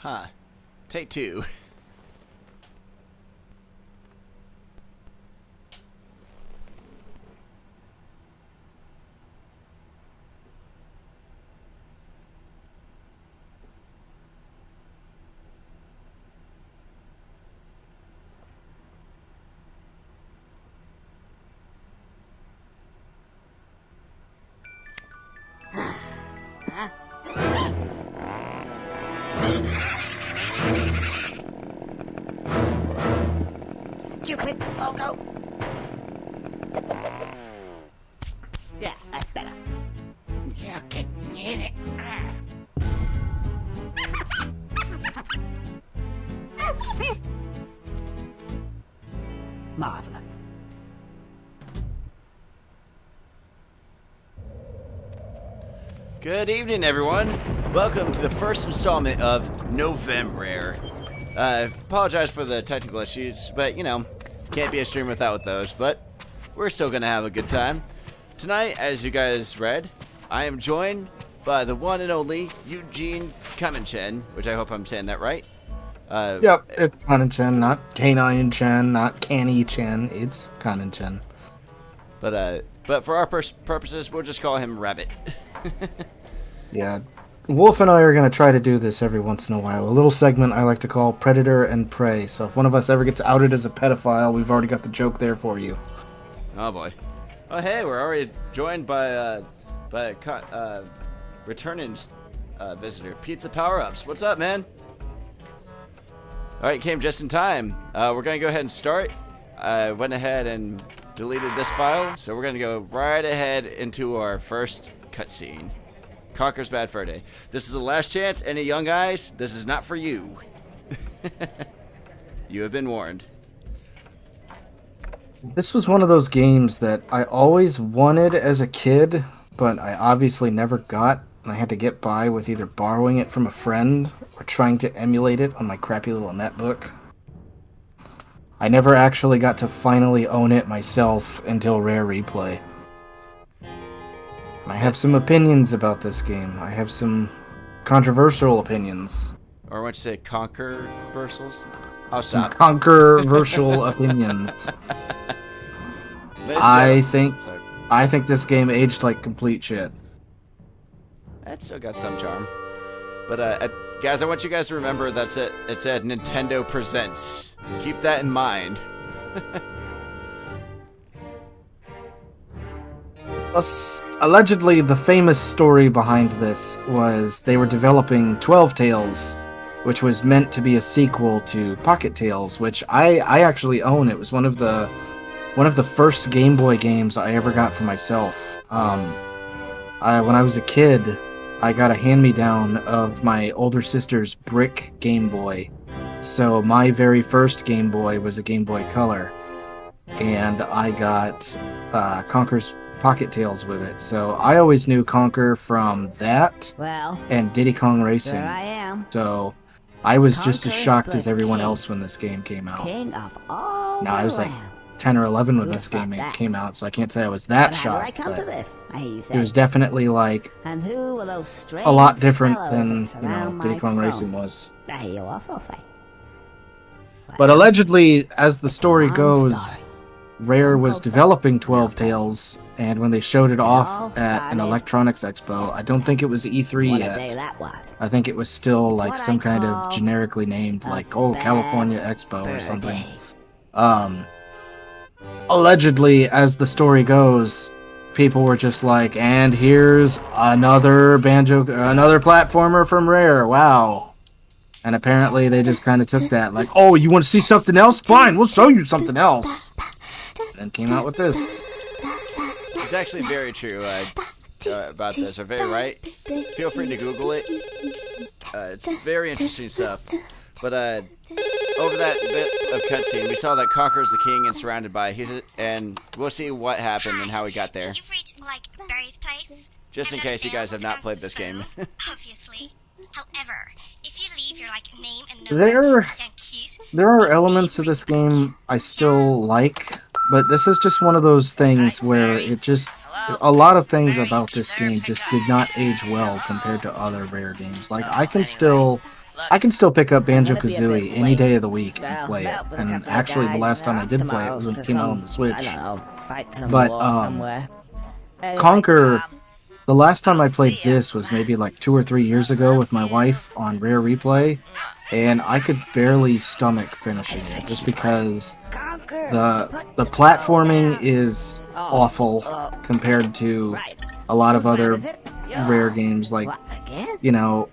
Huh. Take two. Stupid logo. Yeah, that's better. You can get it. Marvelous. Good evening, everyone. Welcome to the first installment of Novem-Rare. Apologize for the technical issues, but you know, can't be a stream without those. But we're still gonna have a good time tonight. As you guys read, I am joined by the one and only Eugene Kaninchen, which I hope I'm saying that right. Yep, it's Kaninchen, not Canine Chen, not Canny Chen. It's Kaninchen. But for our purposes, we'll just call him Rabbit. Yeah, Wolf and I are going to try to do this every once in a while. A little segment I like to call Predator and Prey. So if one of us ever gets outed as a pedophile, we've already got the joke there for you. Oh boy. Oh hey, we're already joined by a returning visitor, Pizza Power Ups. What's up, man? All right, came just in time. We're gonna go ahead and start. I went ahead and deleted this file, so we're gonna go right ahead into our first cutscene. Conker's Bad Fur Day. This is the last chance. Any young guys, this is not for you. You have been warned. This was one of those games that I always wanted as a kid, but I obviously never got. And I had to get by with either borrowing it from a friend or trying to emulate it on my crappy little netbook. I never actually got to finally own it myself until Rare Replay. I have some opinions about this game. I have some controversial opinions. Or what you say, Conker-versals? I'll Some stop. controversial opinions. I think this game aged like complete shit. It's still got some charm. But guys, I want you guys to remember that's it. It said Nintendo Presents. Keep that in mind. Allegedly, the famous story behind this was they were developing 12 Tales, which was meant to be a sequel to Pocket Tales, which I actually own. It was one of the first Game Boy games I ever got for myself. When I was a kid, I got a hand-me-down of my older sister's brick Game Boy. So my very first Game Boy was a Game Boy Color, and I got Conker's Pocket Tales with it. So I always knew Conker from that and Diddy Kong Racing. There I am. So I was just as Conker shocked as the everyone king. else when this game came out. King of all Now I was like the land. 10 or 11 when Who this game thought that? came out, so I can't say I was that But how did I shocked. come to But this? I hear you it was say. definitely like And who were those strange a lot different fellows than, that you know, surround Diddy my Kong throne? Racing was. I hear you also say. But allegedly, as the story Long goes, story. Rare was Uncle developing Buck. 12 Tales, and when they showed it all off at an started- electronics expo, I don't think it was E3 What a day yet. that was. I think it was still It's like what some I kind of call generically named, a like, oh, bad California Expo or fur something. day. Allegedly, as the story goes, people were just like, and here's another another platformer from Rare, wow. And apparently they just kind of took that, like, oh, you want to see something else? Fine, we'll show you something else. And then came out with this. It's actually very true about this. Are very right. Feel free to Google it. It's very interesting stuff. But over that bit of cutscene, we saw that Conker's the king and surrounded by. And we'll see what happened and how he got there. You've reached, like, Barry's place? Just in case you guys have not played this game. Obviously. However, if you leave your, like, name and There- number, sound cute. There are elements of this game I still like, but this is just one of those things where it just... A lot of things about this game just did not age well compared to other Rare games. Like, I can still I can still pick up Banjo-Kazooie any day of the week and play it. And actually, the last time I did play it was when it came out on the Switch. But Conker, the last time I played this was maybe like 2 or 3 years ago with my wife on Rare Replay, and I could barely stomach finishing it just because the platforming is awful compared to a lot of other Rare games. Like, you know,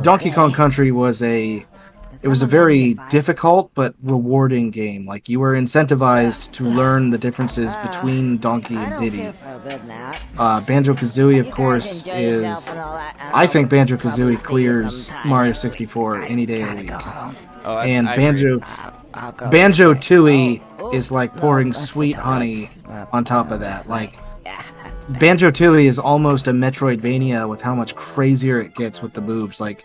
Donkey Kong Country was a very difficult but rewarding game. Like, you were incentivized to learn the differences between Donkey and Diddy. Banjo-Kazooie, of course, is... I think Banjo-Kazooie clears Mario 64 any day of the week. And Banjo-Tooie is like pouring sweet honey on top of that. Like, Banjo-Tooie is almost a Metroidvania with how much crazier it gets with the moves. Like,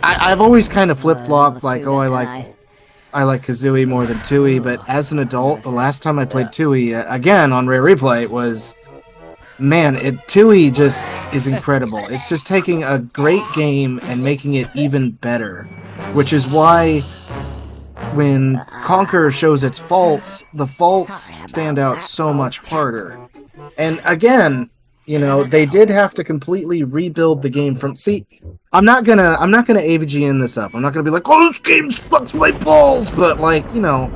I've always kind of flip-flopped, like, oh, I like Kazooie more than Tooie, but as an adult, the last time I played Tooie, again, on Rare Replay, was... Man, Tooie just is incredible. It's just taking a great game and making it even better. Which is why, when Conker shows its faults, the faults stand out so much harder. And again, you know, they did have to completely rebuild the game from... See, I'm not gonna AVGN this up. I'm not gonna be like, oh, this game sucks my balls! But, like, you know,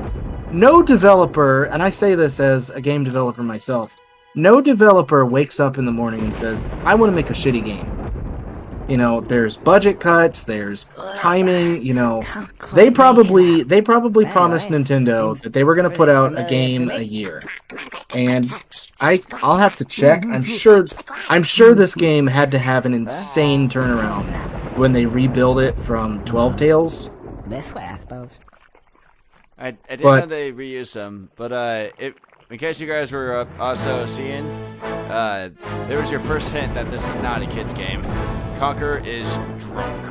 no developer, and I say this as a game developer myself, no developer wakes up in the morning and says, I want to make a shitty game. You know, there's budget cuts, there's timing, you know. They probably promised Nintendo that they were going to put out a game a year. And I'll have to check. I'm sure this game had to have an insane turnaround when they rebuild it from 12 Tales. This way, I suppose. I didn't know they reused them, but in case you guys were also seeing, there was your first hint that this is not a kid's game. Conker is drunk.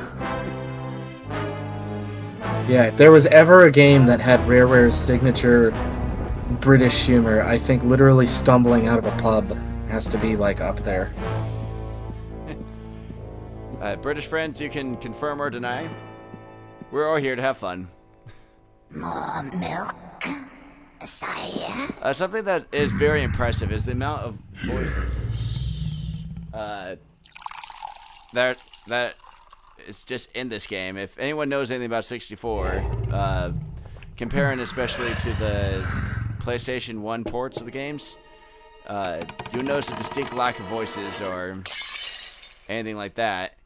Yeah, if there was ever a game that had Rareware's signature British humor, I think literally stumbling out of a pub has to be, like, up there. British friends, you can confirm or deny. We're all here to have fun. More milk, sire. Something that is very impressive is the amount of voices that is just in this game. If anyone knows anything about 64, comparing especially to the PlayStation 1 ports of the games, you'll notice a distinct lack of voices or anything like that.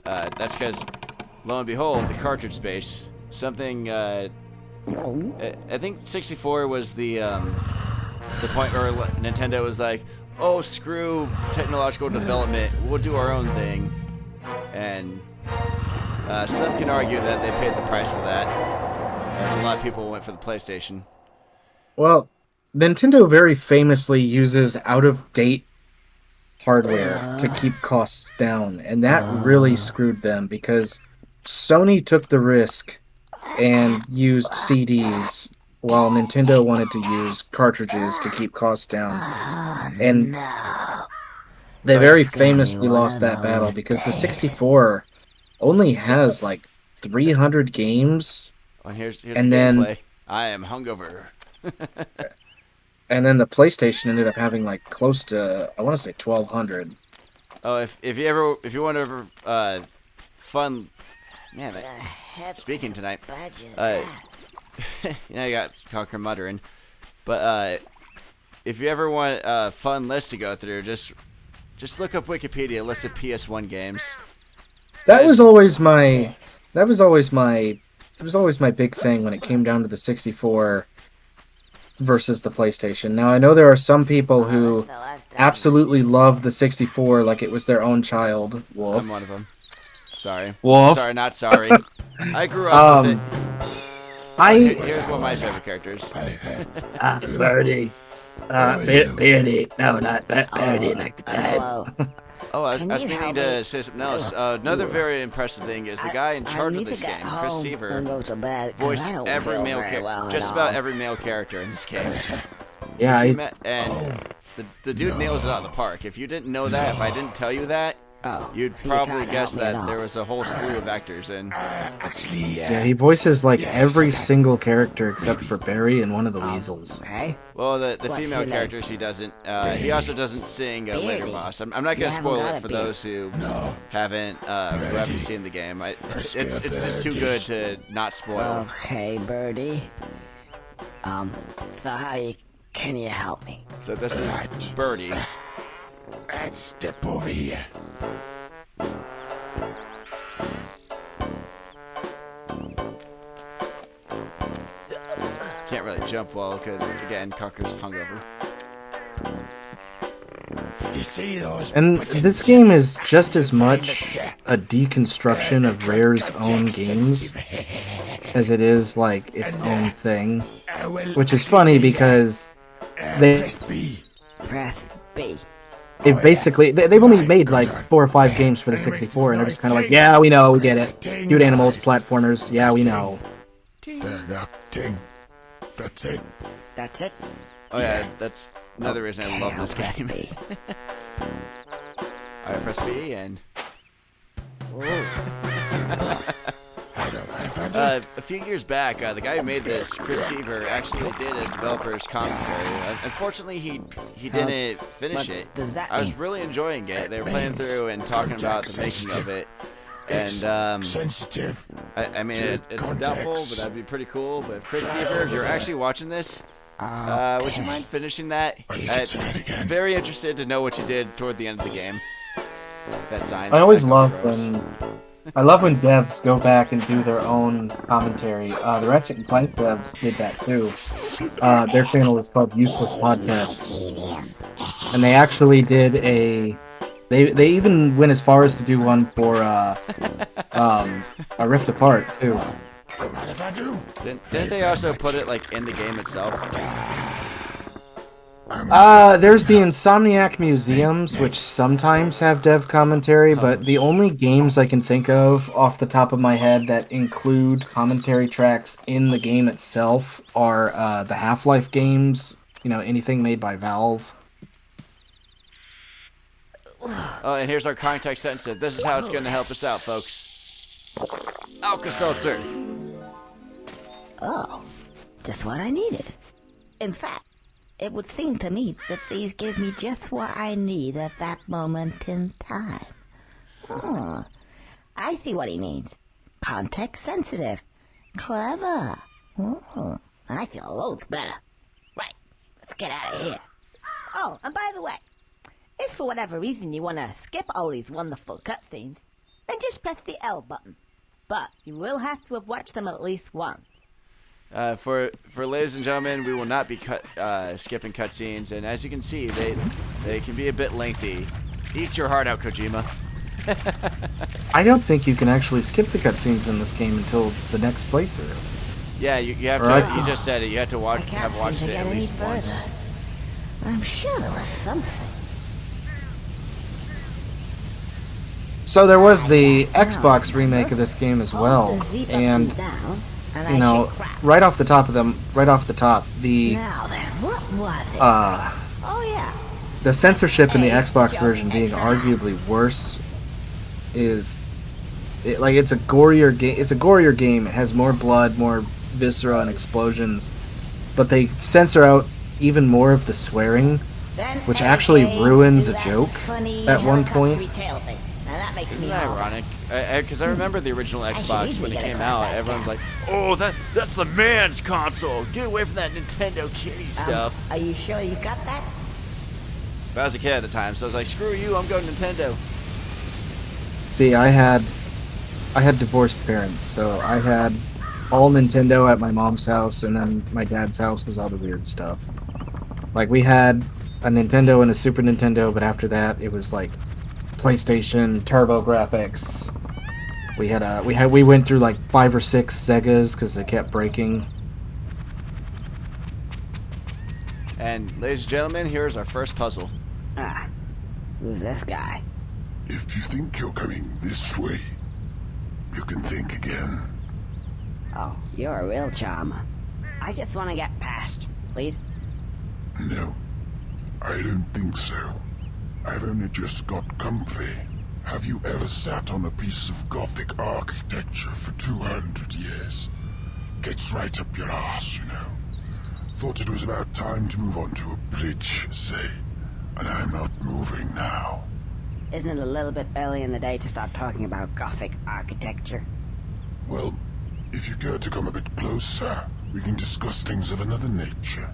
That's because, lo and behold, the cartridge space. Something, I think 64 was the point where Nintendo was like, oh, screw technological development, we'll do our own thing. And some can argue that they paid the price for that, as a lot of people went for the PlayStation. Well, Nintendo very famously uses out-of-date hardware to keep costs down, and that really screwed them, because Sony took the risk and used CDs while Nintendo wanted to use cartridges to keep costs down. And they very famously lost that battle because the 64 only has like 300 games. Oh, here's and the then gameplay. I am hungover. And then the PlayStation ended up having like close to, I want to say 1,200. Oh, if you want ever fun, man. Speaking tonight, you know, you got Conker muttering, but if you ever want a fun list to go through, just look up Wikipedia, list of PS1 games. That was always my big thing when it came down to the 64 versus the PlayStation. Now, I know there are some people who absolutely love the 64 like it was their own child. Wolf. I'm one of them. Sorry. Wolf. Sorry, not sorry. I grew up with it. Here's one of my favorite characters. Birdie. Birdie. No, not Birdie, like the dad. Oh, I was meaning to say something else. Another very impressive thing is the guy in charge of this game, Chris Seaver, voiced every male just about every male character in this game. Yeah, and the dude nails it out of the park. If you didn't know that, if I didn't tell you that, Oh, you'd so you probably can't guess help me at that all. there was a whole slew of actors in. Actually, Yeah, he voices like every single character except for Barry and one of the weasels. Okay. Well, the What's female your name? characters he doesn't. He also doesn't sing Later Beardy. Boss. I'm not gonna You haven't spoil got it a for beard. those who No. haven't seen the game. It's just too good to not spoil. Okay, Birdie. So can you help me? So this is Birdie. Let's step over here. Can't really jump well because again, Conker's hungover. You see those And buttons? this game is just as much a deconstruction of Rare's own games as it is like its own thing, which is funny because they Press B. Press B. they've basically they've only made like 4 or 5 games for the 64, and they're just kind of like, yeah, we know, we get it. Cute animals, platformers, yeah, we know. Ting. That's it. That's it. Oh yeah, that's another reason I love this Press game. B. Alright, press B and a few years back, the guy who made this, Chris Seaver, actually did a developer's commentary. Unfortunately, he didn't finish what it. does that I was mean? really enjoying it. They were playing through and talking about the making of it. And Sensitive. I mean, it's doubtful, but that'd be pretty cool. But if Chris Seaver, if you're actually watching this, would you mind finishing that? Very interested to know what you did toward the end of the game. That sign. I always That love gross. when devs go back and do their own commentary. The Ratchet and Clank devs did that too. Their channel is called Useless Podcasts, and they actually did a. They even went as far as to do one for a Rift Apart too. Mind if I do? Didn't they also put it like in the game itself? There's the Insomniac Museums, which sometimes have dev commentary, but the only games I can think of off the top of my head that include commentary tracks in the game itself are the Half-Life games, you know, anything made by Valve. Oh, and here's our context sensitive. This is how it's going to help us out, folks. Alka-Seltzer. Oh, just what I needed. In fact, it would seem to me that these give me just what I need at that moment in time. Oh, I see what he means. Context sensitive. Clever. Oh, I feel loads better. Right, let's get out of here. Oh, and by the way, if for whatever reason you want to skip all these wonderful cutscenes, then just press the L button. But you will have to have watched them at least once. For ladies and gentlemen, we will not be skipping cutscenes, and as you can see, they can be a bit lengthy. Eat your heart out, Kojima. I don't think you can actually skip the cutscenes in this game until the next playthrough. Yeah, you have Right. to. You just said it. You have to watch. Have watched it at least once. I'm sure there was something. So there was the Xbox remake of this game as well, and you know, right off the top, the Now then, what was it? Oh yeah. the censorship in the Xbox version being arguably worse is it's a gorier game. It's a gorier game. It has more blood, more viscera and explosions, but they censor out even more of the swearing, which actually ruins a joke at one point. Isn't that ironic? Because I remember the original Xbox when it came out. Everyone's like, "Oh, that's the man's console. Get away from that Nintendo kitty stuff." Are you sure you got that? But I was a kid at the time, so I was like, "Screw you! I'm going Nintendo." See, I had divorced parents, so I had all Nintendo at my mom's house, and then my dad's house was all the weird stuff. Like, we had a Nintendo and a Super Nintendo, but after that, it was like PlayStation, Turbo Graphics. We went through like 5 or 6 Segas because they kept breaking. And ladies and gentlemen, here's our first puzzle. Who's this guy? If you think you're coming this way, you can think again. Oh, you're a real charmer. I just want to get past, please. No, I don't think so. I've only just got comfy. Have you ever sat on a piece of Gothic architecture for 200 years? Gets right up your ass, you know. Thought it was about time to move on to a bridge, say. And I'm not moving now. Isn't it a little bit early in the day to start talking about Gothic architecture? Well, if you care to come a bit closer, we can discuss things of another nature.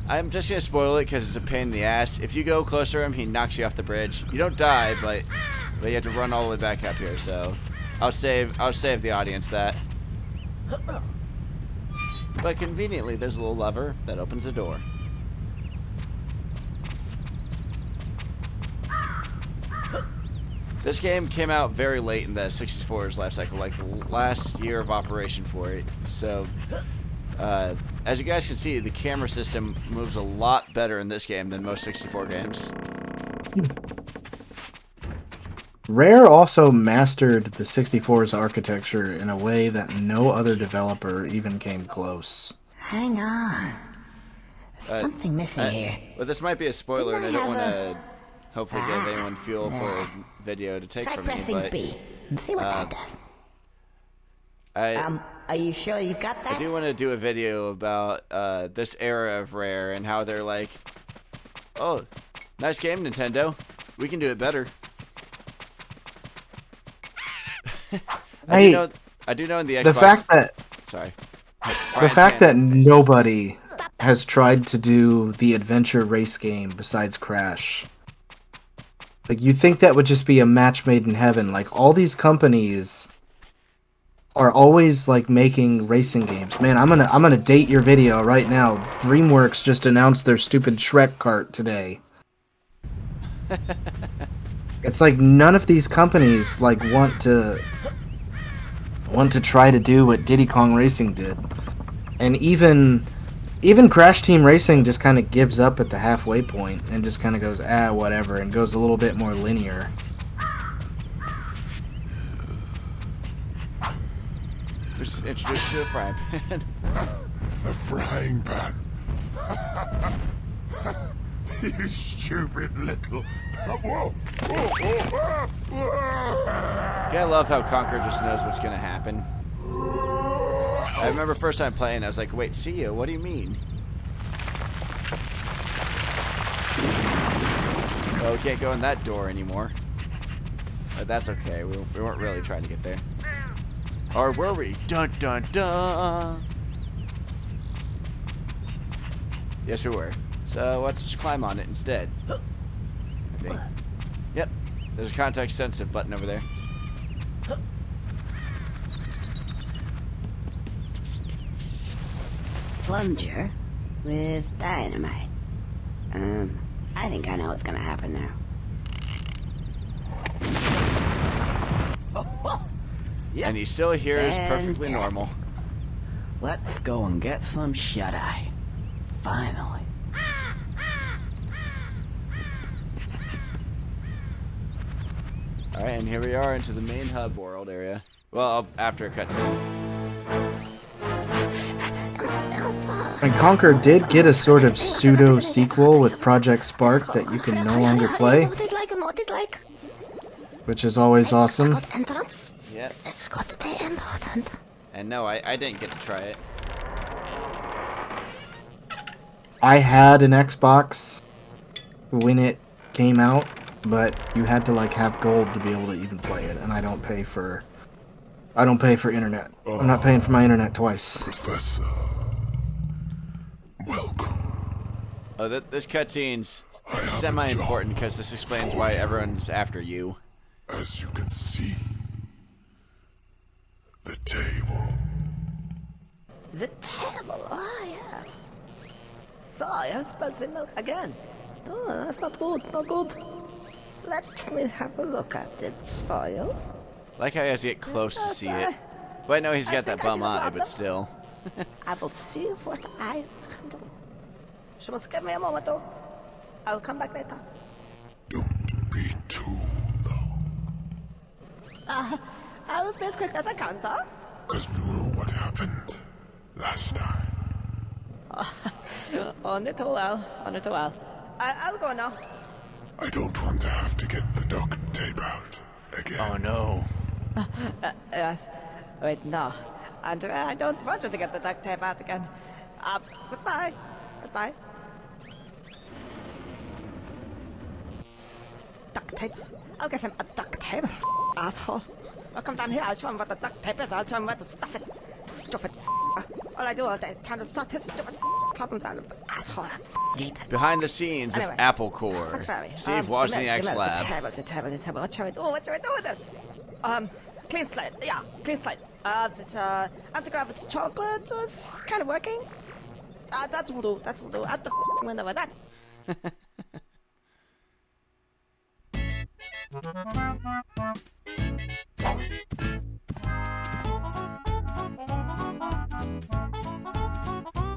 I'm just gonna spoil it because it's a pain in the ass. If you go closer to him, he knocks you off the bridge. You don't die, but you have to run all the way back up here. So I'll save the audience that. But conveniently, there's a little lever that opens the door. This game came out very late in the 64's life cycle, like the last year of operation for it. So, as you guys can see, the camera system moves a lot better in this game than most 64 games. Rare also mastered the 64's architecture in a way that no other developer even came close. Hang on. Something missing here. Well, this might be a spoiler, and I don't want to hopefully give anyone fuel for a video to take Try from me, pressing but B. See what that does. Are you sure you've got that? I do want to do a video about this era of Rare and how they're like, oh, nice game, Nintendo. We can do it better. I do know in the Xbox. The fact that nobody has tried to do the adventure race game besides Crash. Like, you think that would just be a match made in heaven. Like, all these companies are always like making racing games. Man, I'm gonna date your video right now. DreamWorks just announced their stupid Shrek kart today. It's like none of these companies like want to try to do what Diddy Kong Racing did. And even Crash Team Racing just kind of gives up at the halfway point and just kind of goes, whatever, and goes a little bit more linear. Just introduce you to a frying pan. A frying pan? You stupid little... Whoa! I love how Conker just knows what's going to happen. I remember first time playing, I was like, wait, see you? What do you mean? Well, we can't go in that door anymore. But that's okay. We weren't really trying to get there. Or were we? Dun dun dun! Yes, we were. So let's just climb on it instead. I think. Yep. There's a context-sensitive button over there. Plunger with dynamite. I think I know what's gonna happen now. And he still hears perfectly normal. Let's go and get some shut-eye. Finally. Alright, and here we are into the main hub world area. Well, after a cutscene. And Conker did get a sort of pseudo-sequel with Project Spark that you can no longer play. Which is always awesome. Yep. And no, I didn't get to try it. I had an Xbox when it came out, but you had to like have gold to be able to even play it, and I don't pay for internet. I'm not paying for my internet twice. Professor, welcome. Oh, this cutscene's semi-important because this explains why everyone's after you. As you can see, the table. The table, yes. So, I have spilled the milk again. Oh, that's not good, not good. Let me have a look at it for you. Like how he has to get close to see it. But I know he's got that bum eye, but still. I will see what I can do. Just give me a moment, though. I'll come back later. Don't be too long. I will be as quick as I can, sir. Because you know what happened last time. Only too well, only too well. I'll go now. I don't want to have to get the duct tape out again. Oh no. Yes. Wait, no. Andrea, I don't want you to get the duct tape out again. Goodbye. Goodbye. Duct tape? I'll give him a duct tape. Asshole. I'll come down here, I'll show him what the duct tape is, I'll show him where to stuff it. Stupid. All I do all day is trying to sort his stupid problems out of the asshole. Behind the scenes Anyway, of Apple Core. Steve Wozniak's lab. What shall we do? What shall we do with this? Clean slate. Yeah, clean slate. This anti-gravity chocolate is kind of working. That's voodoo. That's voodoo. Out the window with that.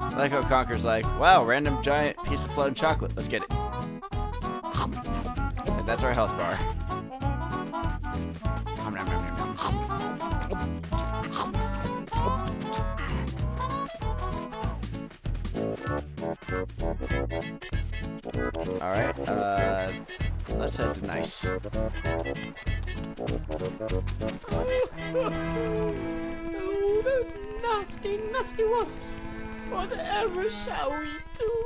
I like how Conker's like, wow, random giant piece of floating chocolate. Let's get it. And that's our health bar. Nom, nom, nom, nom, nom. Alright, let's head to Nice. Oh, those nasty, nasty wasps. Whatever shall we do?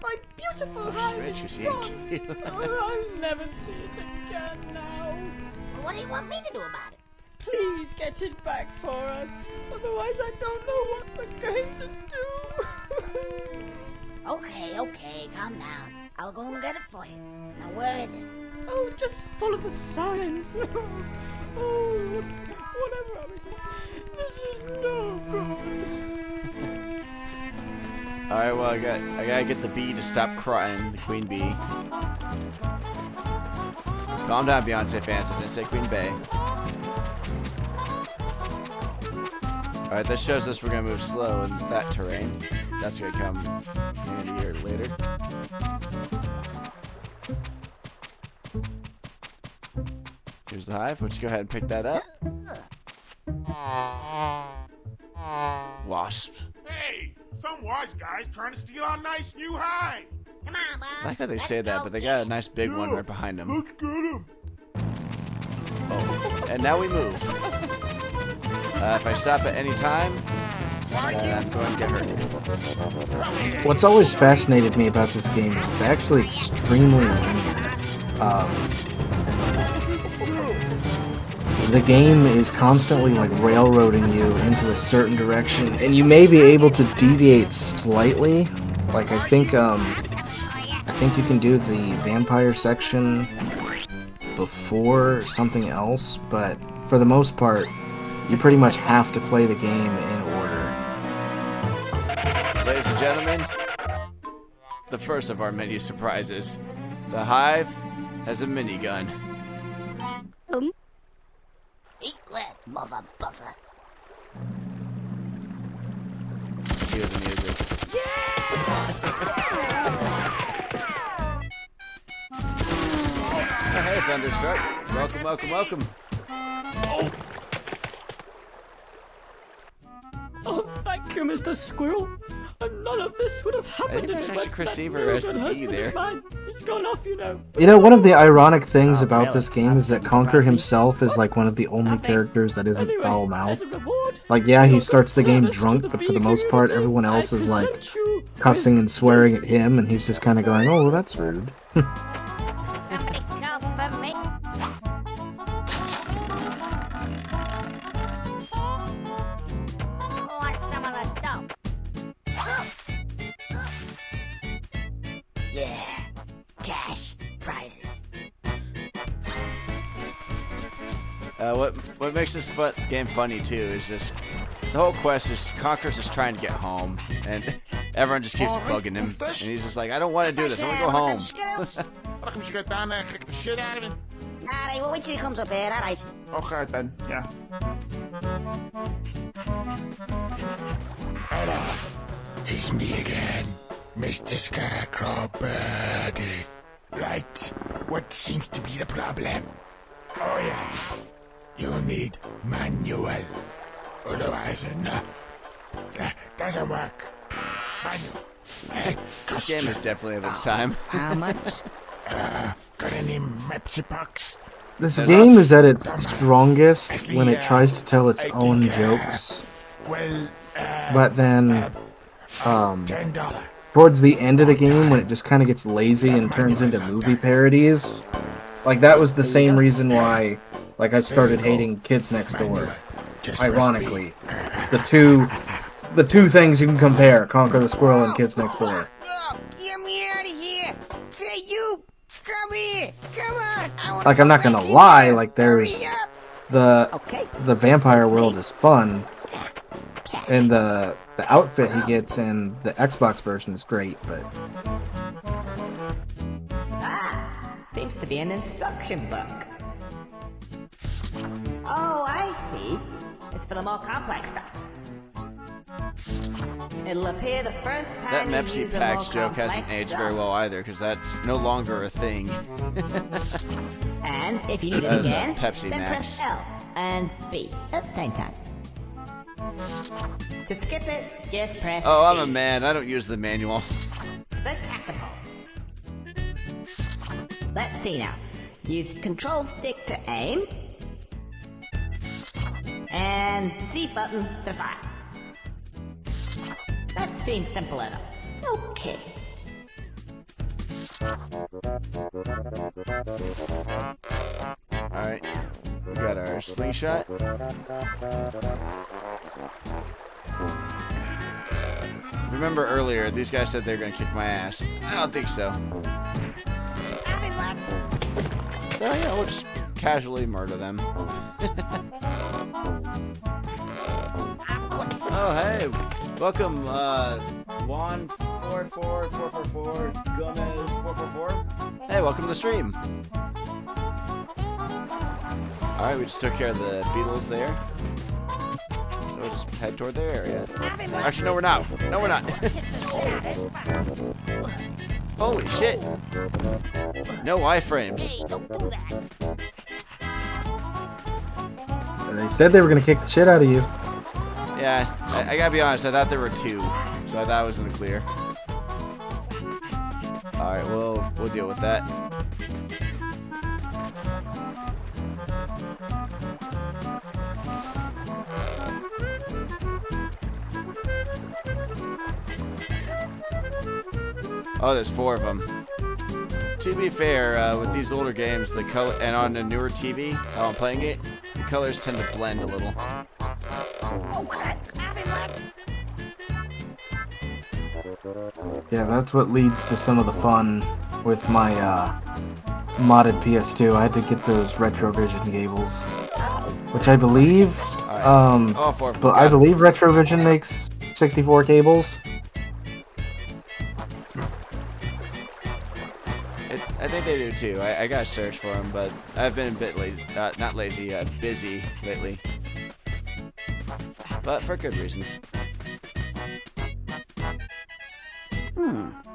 My beautiful Oh, she's hive rich, is you see. gone. I'll never see it again now. What do you want me to do about it? Please get it back for us. Otherwise, I don't know what we're going to do. Okay, calm down. I'll go and get it for you. Now, where is it? Oh, just follow the signs. Oh, whatever are we doing? This is no good. Alright, well, I gotta get the bee to stop crying, the queen bee. Calm down, Beyonce fans. I didn't say Queen Bey. Alright, this shows us we're gonna move slow in that terrain. That's gonna come handy here later. Here's the hive. Let's go ahead and pick that up. Wasp. Hey, some wise guy's trying to steal our nice new hive. Come on, Bob. I like how they say that, but they got a nice big one right behind them. Let's get him. Oh, and now we move. If I stop at any time, then I'm going to get hurt. What's always fascinated me about this game is it's actually extremely linear. The game is constantly like railroading you into a certain direction, and you may be able to deviate slightly. Like I think you can do the vampire section before something else, but for the most part, you pretty much have to play the game in order. Ladies and gentlemen, the first of our many surprises. The hive has a minigun. Eat that, mother buzzer. Cue the music. Hey, Thunderstruck. Welcome, welcome, welcome. Oh, thank you, Mr. Squirrel. And none of this would have happened. I think there's if it actually weren't Chris that Seaver as the Ruben bee husband there. of mine. It's gone off, you know. You know, one of the ironic things about this game is that Conker himself is like one of the only characters that isn't Anyway, foul-mouthed. as a reward, Like, yeah, he you'll starts the get game service drunk, to but the for the bee most part, community. everyone I else is like present you cussing and with swearing this. at him, and he's just kind of going, "Oh, well, that's rude." Somebody call for me. Who wants some of the dope? Yeah, cash prizes. What makes this game funny too is just the whole quest is Conker's just trying to get home, and everyone just keeps bugging him, and he's just like, I don't want to do this. I want to go home. Wacht, moet je het aan en kijk de shit out of him. Alright, well, wait till he comes up here, alright. Okay then, yeah. Hello, it's me again, Mr. Scarecrow Birdie. Right, what seems to be the problem? Oh yes, you'll need manual. Otherwise, no, that doesn't work. Manual. This game is definitely of its time. How much? Got any Mepsi Pucks? This There's game also- is at its strongest when it tries to tell its own jokes, Well, but then $10. towards the end of the game, when it just kind of gets lazy and turns into movie parodies, like that was the same reason why, like I started hating Kids Next Door. Ironically, the two things you can compare: Conker the Squirrel and Kids Next Door. Oh, get me out of here! Hey, you! Come here! Come on! I wanna Like I'm not go gonna back in lie, there. like there's Hurry up. the Okay. the vampire world is fun, and the outfit he gets in the Xbox version is great, but Seems to be an instruction book. Oh, I see. It's for the more complex stuff. It'll appear the first That time you Mepsi use a Packs more joke hasn't complex aged very stuff. well either, because that's no longer a thing. And if you need That it was a again, Pepsi then Max. press L and B at the same time. To skip it, just press Oh, I'm a B. man. I don't use the manual. The catapult. Let's see now. Use Control Stick to aim. And Z button to fire. That seems simple enough. Okay. Alright. We got our slingshot. Remember earlier, these guys said they were gonna kick my ass. I don't think so. So, yeah, we'll just casually murder them. Oh, hey. Welcome, Juan44444, Gomez444. Hey, welcome to the stream. Alright, we just took care of the beetles there. So we'll just head toward their area. Actually, no, we're not. No, we're not. Holy shit. No iframes. they said they were gonna kick the shit out of you. Yeah, I gotta be honest, I thought there were two. So I thought I was in the clear. Alright, we'll deal with that. Oh, there's 4 of them. To be fair, with these older games, the color and on a newer TV, while I'm playing it, the colors tend to blend a little. Yeah, that's what leads to some of the fun with my modded PS2. I had to get those Retrovision cables, which I believe, All 4 of them. but I believe Retrovision makes 64 cables. I think they do too. I gotta search for them, but I've been a bit lazy, not lazy, busy lately. But for good reasons.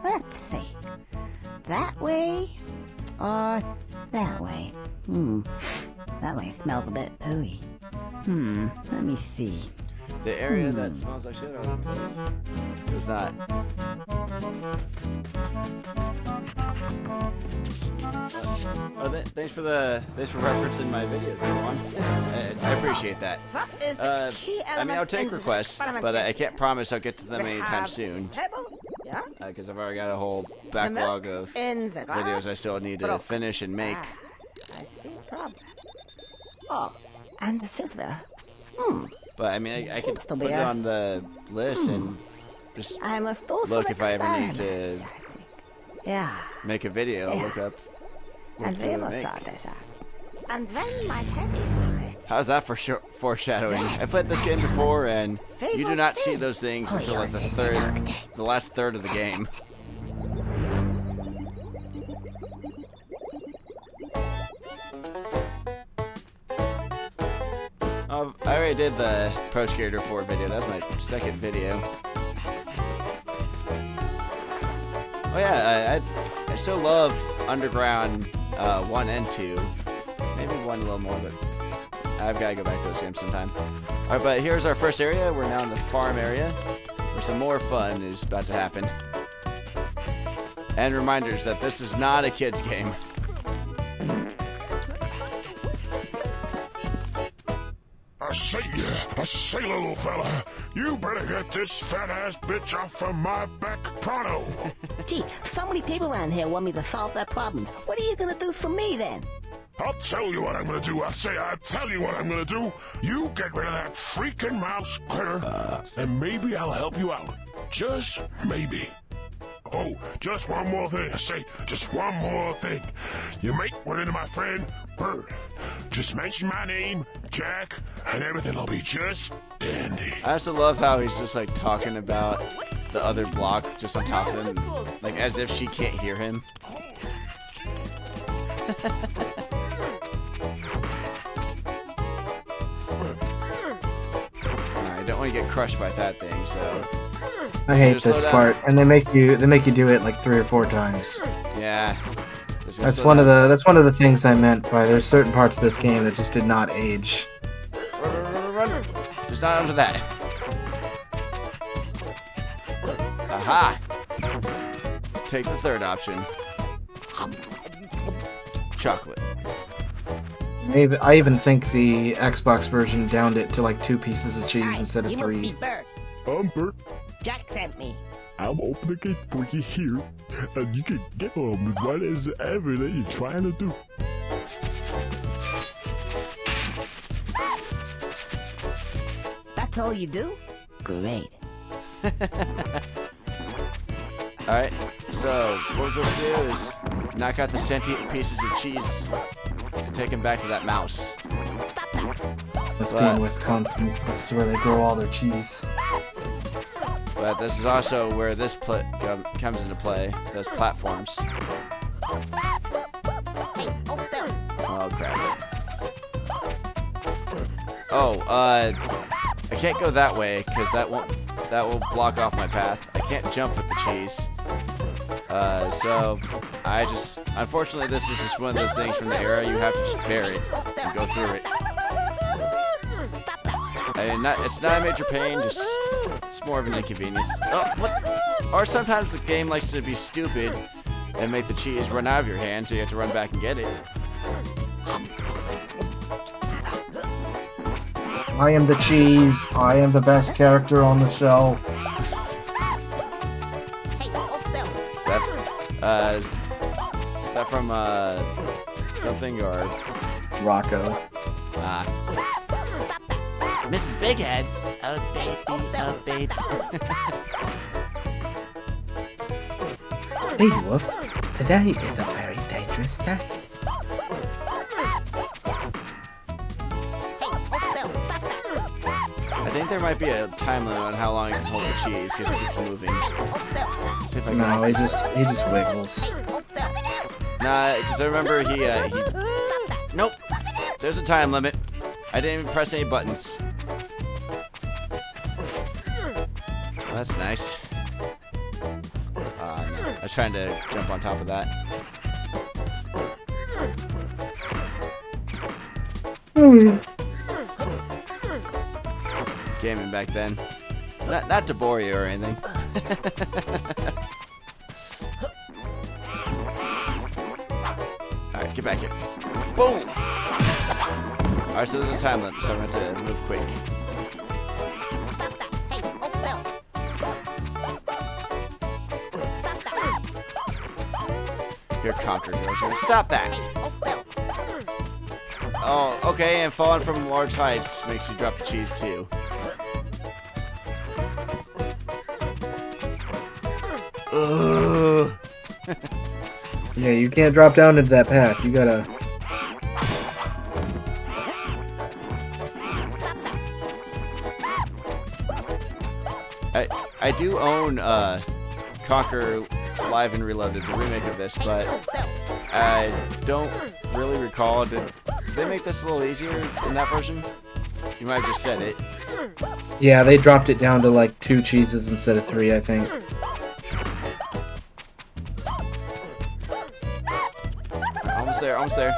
Let's see. That way or that way? That way smells a bit pooey. Let me see. The area that smells like shit out of the place does not. Thanks for referencing my videos, everyone. I appreciate that. I mean, I'll take requests, but I can't promise I'll get to them anytime soon. Yeah? Because I've already got a whole backlog of videos I still need to finish and make. I see a problem. Oh, and the silver. But I mean, I could Seems to put be it a- on the list and just I must do look some if I ever need to experiments, I think. Yeah, make a video. Yeah. Look up what and to we will make. sort this out. And then my head is okay. How's that for foreshadowing? I played this game before, and you do not see those things until like the last third of the game. I already did the Pro Skater 4 video. That was my second video. Oh yeah, I still love Underground 1 and 2. Maybe 1 a little more, but I've got to go back to those games sometime. Alright, but here's our first area. We're now in the farm area, where some more fun is about to happen. And reminders that this is not a kid's game. I say, little fella, you better get this fat-ass bitch off of my back pronto. Gee, so many people around here want me to solve their problems. What are you gonna do for me, then? I'll tell you what I'm gonna do. I'll tell you what I'm gonna do. You get rid of that freaking mouse critter, and maybe I'll help you out. Just maybe. Oh, just one more thing. I say, just one more thing. You might run into my friend Bird. Just mention my name, Jack, and everything'll be just dandy. I also love how he's just like talking about the other block just on top of him, like as if she can't hear him. I don't want to get crushed by that thing, so. I hate this part, and they make you do it like 3 or 4 times. Yeah. That's one of the things I meant by there's certain parts of this game that just did not age. Run. Just not onto that. Aha! Take the third option. Chocolate. Maybe I even think the Xbox version downed it to like 2 pieces of cheese instead of 3. I'm Bert. Jack sent me. I'm opening the gate for you here, and you can get on right as ever that you're trying to do. That's all you do? Great. Alright, so what we're supposed to do is knock out the sentient pieces of cheese and take them back to that mouse. Must be in Wisconsin. This is where they grow all their cheese. But this is also where this comes into play, those platforms. Oh, crap. Oh, I can't go that way, because that will block off my path. I can't jump with the cheese. So, unfortunately, this is just one of those things from the era, you have to just bear it and go through it. It's not a major pain, just it's more of an inconvenience. Oh, what? Or sometimes the game likes to be stupid and make the cheese run out of your hand, so you have to run back and get it. I am the cheese. I am the best character on the show. Is that from something or Rocco? Mrs. Bighead. Oh baby. Hey Wolf, today is a very dangerous day. I think there might be a time limit on how long you can hold the cheese because it keeps moving. Let's see if I can. No, he just wiggles. Nah, because I remember he Nope. There's a time limit. I didn't even press any buttons. Well, that's nice. No. I was trying to jump on top of that. Gaming back then. Not to bore you or anything. Alright, get back here. Boom! Alright, so there's a time limit, so I'm going to have to move quick. Here, Conker goes here. Stop that! Oh, okay, and falling from large heights makes you drop the cheese too. Ugh. Yeah, you can't drop down into that path. You gotta. I do own Conker Live and Reloaded, the remake of this, but I don't really recall. Did they make this a little easier in that version? You might have just said it. Yeah, they dropped it down to like 2 cheeses instead of 3, I think. Almost there, almost there.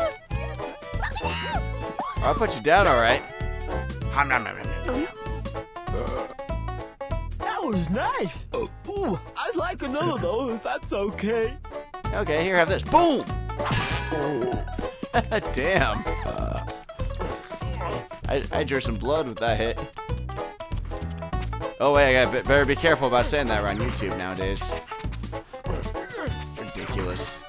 I'll put you down, alright. That was nice. Ooh, I'd like another though, if that's okay. Okay, here, have this. Boom! Damn. I drew some blood with that hit. Oh wait, I better be careful about saying that around YouTube nowadays. It's ridiculous.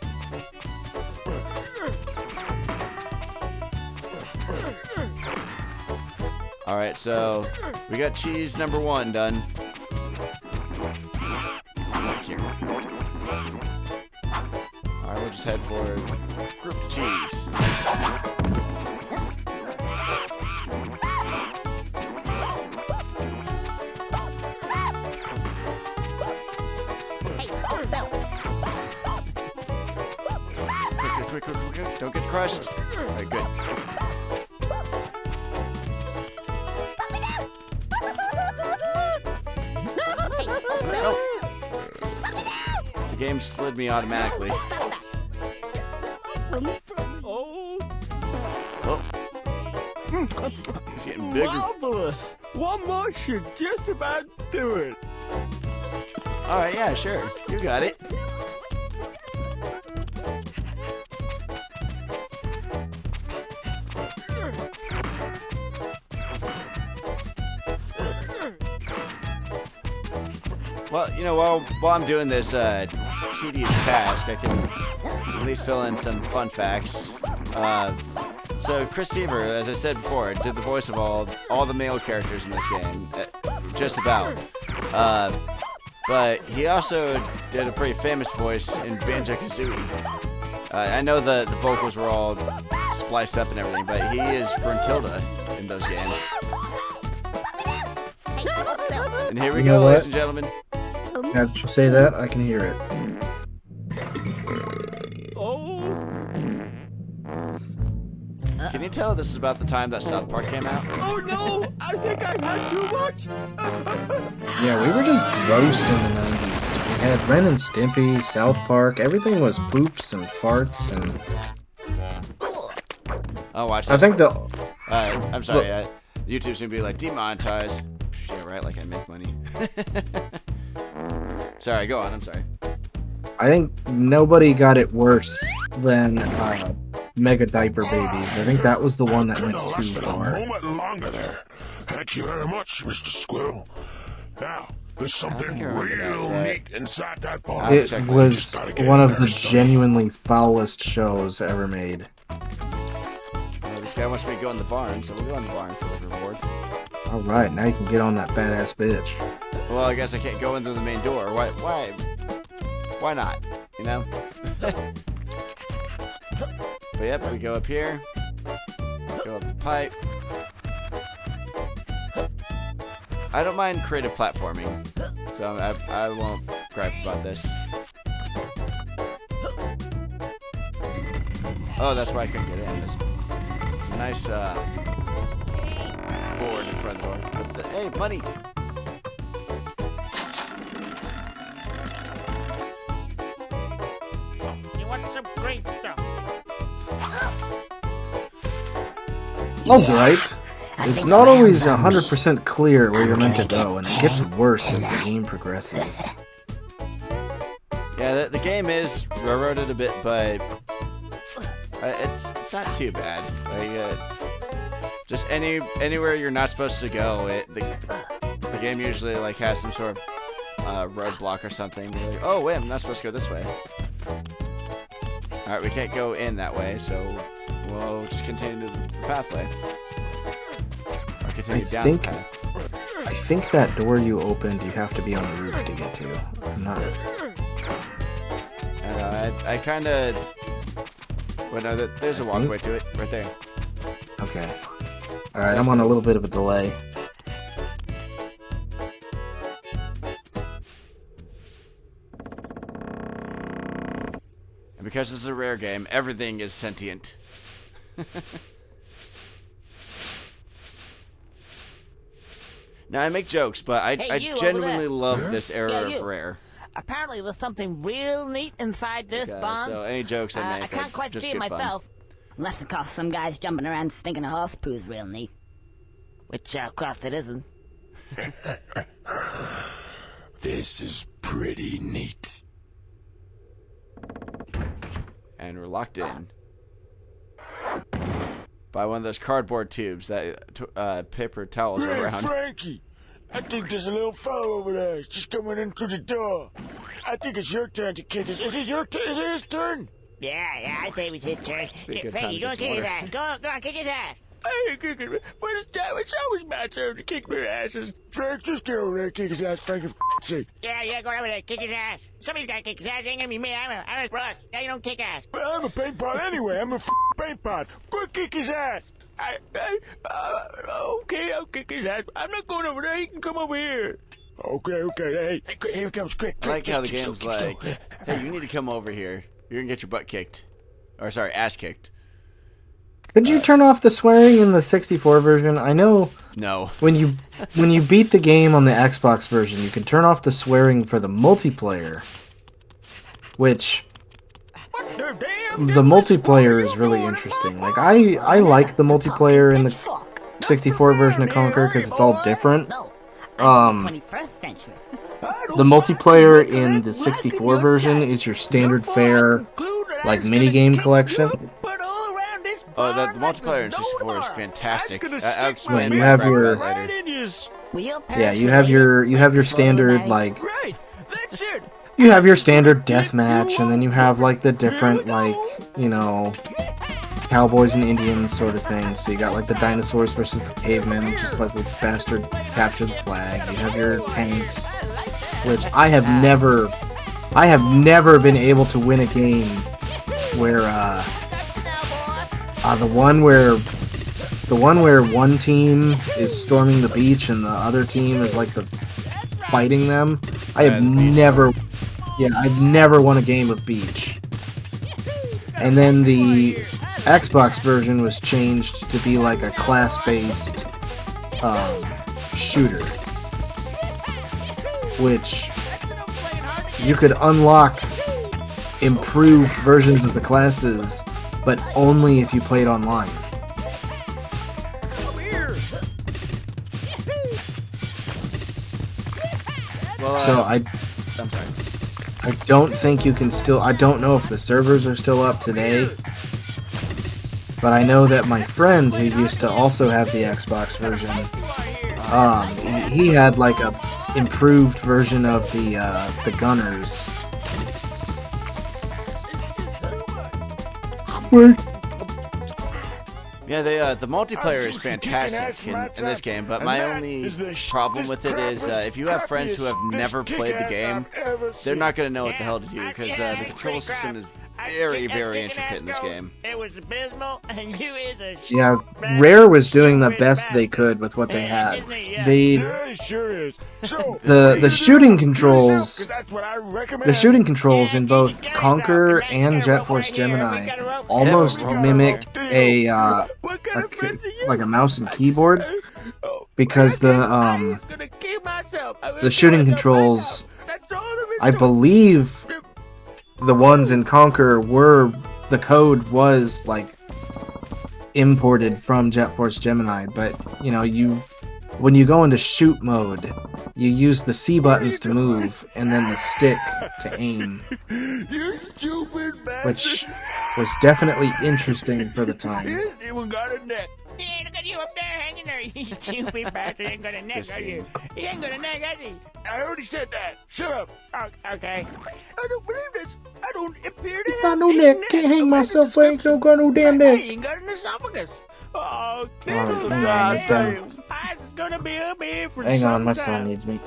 Alright, so we got cheese number 1 done. Look here. Alright, we'll just head for group of cheese. Quick. Don't get crushed. Alright, good. Nope. The game slid me automatically. Oh. He's getting bigger. Marvelous! One more should just about do it. Alright, yeah, sure. You got it. Well, you know, while I'm doing this tedious task, I can at least fill in some fun facts. So Chris Seaver, as I said before, did the voice of all the male characters in this game, just about. But he also did a pretty famous voice in Banjo-Kazooie. I know the vocals were all spliced up and everything, but he is Gruntilda in those games. And here we go, ladies and gentlemen. Now that you say that, I can hear it. Can you tell this is about the time that South Park came out? Oh no! I think I've had too much! Yeah, we were just gross in the 90s. We had Ren and Stimpy, South Park, everything was poops and farts and... Oh, watch this. I think the... I'm sorry, YouTube's gonna be like, demonetized. Yeah, right, like I make money. Sorry, go on, I'm sorry. I think nobody got it worse than Mega Diaper Babies. I think that was the one that went too lasted a far. moment longer there. Thank you very much, Mr. Squirrel. Now, there's something I remember real that. neat inside that box. It was one of the genuinely foulest shows ever made. This guy wants me to go in the barn, so we'll go in the barn for the reward. Alright, now you can get on that fat ass bitch. Well, I guess I can't go in through the main door. Why not? You know? But yep, we go up here. Go up the pipe. I don't mind creative platforming, so I won't gripe about this. Oh, that's why I couldn't get in. It's a nice board in front of the door. But hey, money! You want some great stuff? Alright. It's not always 100% clear where you're meant to go, and it gets worse as the game progresses. Yeah, the game is railroaded a bit, but it's not too bad. Like, just anywhere you're not supposed to go, the game usually like has some sort of roadblock or something. You're like, oh wait, I'm not supposed to go this way. All right, we can't go in that way, so we'll just continue to the pathway. Or continue down the path. I think that door you opened, you have to be on the roof to get to. I'm not. I know. I kind of. Well, no, there's a walkway to it right there. Okay. Alright, I'm on a little bit of a delay. And because this is a rare game, everything is sentient. Now, I make jokes, but I you genuinely over there. love this era Yeah, of you. Rare. Apparently there's something real neat inside this Okay, barn. so any jokes I make I can't are quite just see it good myself. Unless, of course, some guy's jumping around stinking a horse poo's real neat. Which, of course, it isn't. This is pretty neat. And we're locked in. by one of those cardboard tubes that paper towels are Hey, around. Frankie! I think there's a little fellow over there. He's just coming in through the door. I think it's your turn to kick his... Is it your turn? Is it his turn? Yeah, I say it was his turn. be a good time to Frankie, go get some kick his water. ass. Go on, kick his ass. I ain't kicking it, but it's always my turn to kick their asses. Frank, just get over there and kick his ass, Frank, for sake. Yeah, go over there, kick his ass. Somebody's gotta kick his ass. It ain't gonna be me. I'm a boss. Now you don't kick ass. But I'm a paint pot anyway. I'm a paint pot. Go kick his ass. Okay, I'll kick his ass. I'm not going over there. He can come over here. Okay. Hey, here he comes, quick. I like how the game's like, hey, you need to come over here. You're gonna get your butt kicked. Or, sorry, ass kicked. Could you turn off the swearing in the 64 version? I know No. when you beat the game on the Xbox version, you can turn off the swearing for the multiplayer, which the multiplayer is really interesting. Like I like the multiplayer in the 64 version of Conker because it's all different. The multiplayer in the 64 version is your standard fare, like minigame collection. Oh, the multiplayer in 64 is fantastic. I'll explain You more have about your- that later. Yeah, you have your standard like you have your standard deathmatch, and then you have like the different like cowboys and Indians sort of thing. So you got like the dinosaurs versus the cavemen, just like the bastard capture the flag. You have your tanks, which I have never been able to win a game where the one where one team is storming the beach and the other team is like fighting them. I've never won a game of beach. And then the Xbox version was changed to be like a class-based shooter, which you could unlock improved versions of the classes, but only if you played online. Well, So I'm sorry. I don't think you can still... I don't know if the servers are still up today, but I know that my friend who used to also have the Xbox version, he had like a improved version of the gunners. Yeah, the multiplayer is fantastic in this game, but my only problem with it is if you have friends who have never played the game, they're not going to know what the hell to do, because the control system is very, very intricate in this game. It was abysmal, and you is a Yeah, Rare was doing the best they could with what they had. The shooting controls, in both Conker and Jet Force Gemini almost mimic a mouse and keyboard, because the shooting controls, I believe the ones in Conker the code was like imported from Jet Force Gemini, but when you go into shoot mode, you use the C buttons to move and then the stick to aim, which was definitely interesting for the time. Yeah, look at you up there hanging there. You stupid bastard. Ain't got a neck, are you? He ain't got a neck, has he? I already said that. Shut up. Oh, okay. I don't believe this. I don't appear to Got no neck. Can't hang myself. I ain't got no damn neck. He ain't got an esophagus. Oh, Alright, hang on, my son. It's gonna be up here for Hang on, my some son time. needs me.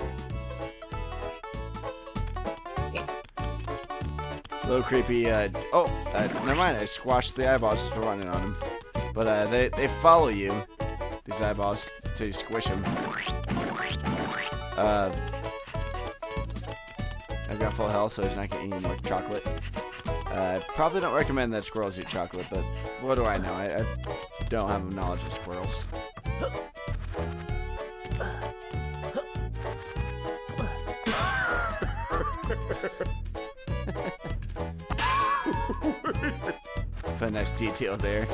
A little creepy. Never mind. I squashed the eyeballs for running on him. But they follow you, these eyeballs, till you squish them. I've got full health, so he's not getting any more chocolate. Probably don't recommend that squirrels eat chocolate, but what do I know? I don't have knowledge of squirrels. Put a nice detail there.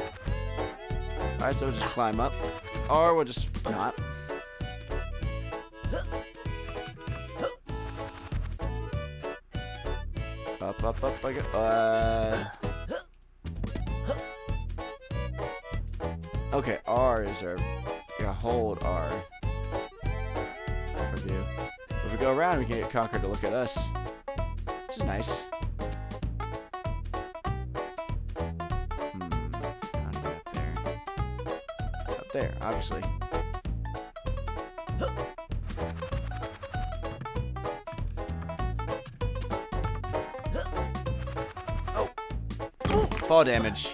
Alright, so we'll just climb up. Or we'll just not. Up, I go. Okay, R is our... Yeah, hold R. Review. If we go around, we can get Conker to look at us. Which is nice. How do we get up there? Up there, obviously. Oh! Fall damage.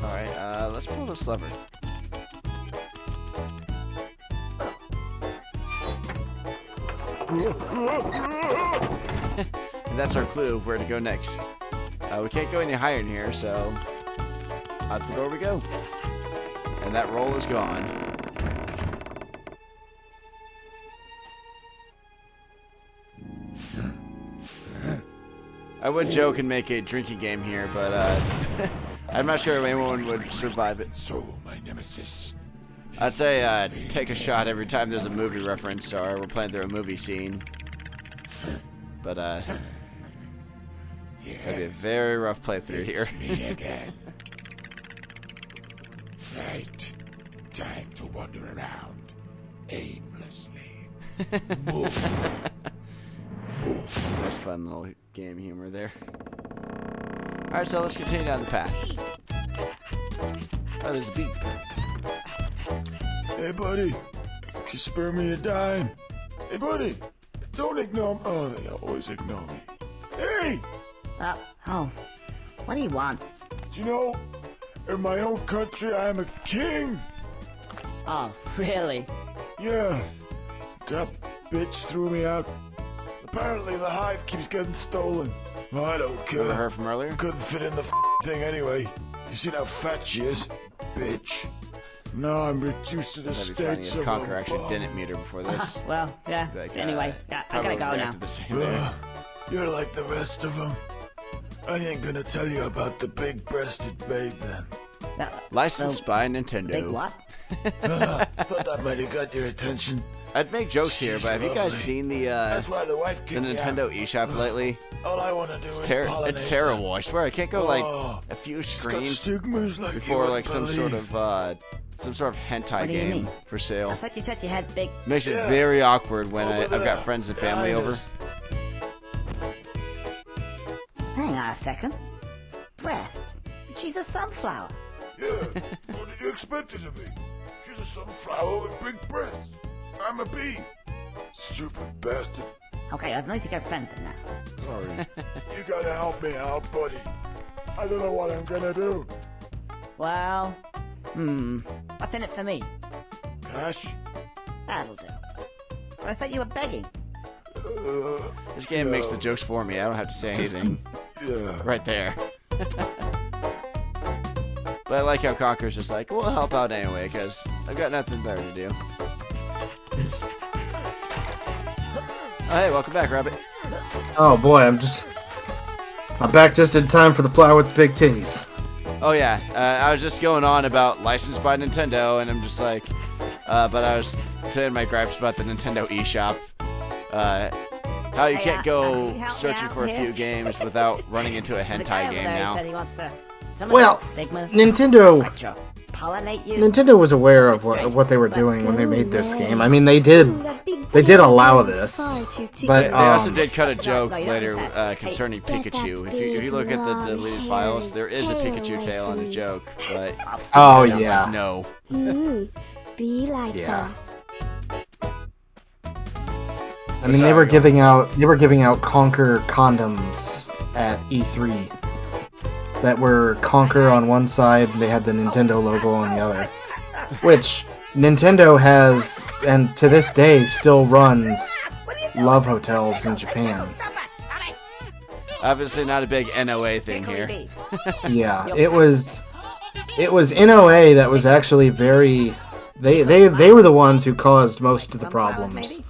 Alright, let's pull this lever. And that's our clue of where to go next. We can't go any higher in here, so out the door we go. And that roll is gone. I would joke and make a drinking game here, but I'm not sure if anyone would survive it. So, my nemesis. I'd say take a shot every time there's a movie reference or we're playing through a movie scene. But that'd be a very rough playthrough here. Me again. Right. Time to wander around aimlessly. Nice fun little game humor there. Alright, so let's continue down the path. Oh, there's a beat. Hey, buddy. Just spare me a dime. Hey, buddy. Don't ignore me. Oh, they always ignore me. Hey! Oh. What do you want? Do you know, in my own country, I am a king. Oh, really? Yeah. That bitch threw me out. Apparently, the hive keeps getting stolen. I don't care. Remember her from earlier? Couldn't fit in the thing anyway. You seen how fat she is? Bitch. Now I'm reduced to the That'd be funny states if of Conker a actually bum. didn't meet her before this. Well, yeah. Like, Anyway, yeah, I gotta probably go now. reacted the same there. You're like the rest of them. I ain't gonna tell you about the big-breasted babe then. Licensed by Nintendo. Big what? Thought that might have got your attention. I'd make jokes here, but have you guys seen the That's why the wife the kicked me out. Nintendo eShop lately? All I want to do is It's pollinate. terrible. I swear I can't go like Oh, a few it's got screens stigmas like you before wouldn't like some sort believe. of hentai do you game mean? for sale. I thought you said you had big... Makes it Yeah. very awkward when Over I've got there. friends and family Behind over. us. Hang on a second. Breath. She's a sunflower. Yeah. What did you expect her to be? She's a sunflower with big breasts. I'm a bee. Stupid bastard. Okay, I'd like to get friends now. Sorry. You gotta help me out, buddy. I don't know what I'm gonna do. Well, what's in it for me? Cash? That'll do. But I thought you were begging. This game makes the jokes for me. I don't have to say anything. Yeah. Right there. But I like how Conker's just like, we'll help out anyway, because I've got nothing better to do. Oh, hey, welcome back, Rabbit. Oh boy, I'm back just in time for the flower with the big titties. Oh yeah, I was just going on about licensed by Nintendo, and I'm just like, but I was saying my gripes about the Nintendo eShop. How you can't go help me searching out for a here? few games without running into a The guy hentai over game there now. said he wants to... Well, Nintendo Pollinate you. Nintendo was aware of what they were doing when they made this game. I mean, they did allow this, but They also did cut a joke later concerning Pikachu. If you look at the deleted files, there is a Pikachu tail and a joke, but oh Nintendo's yeah, like, no. Be like Yeah. us. I mean they were giving out Conker condoms at E3 that were Conker on one side and they had the Nintendo logo on the other, which Nintendo has and to this day still runs love hotels in Japan. Obviously not a big NOA thing here. Yeah, it was NOA that was actually very they were the ones who caused most of the problems.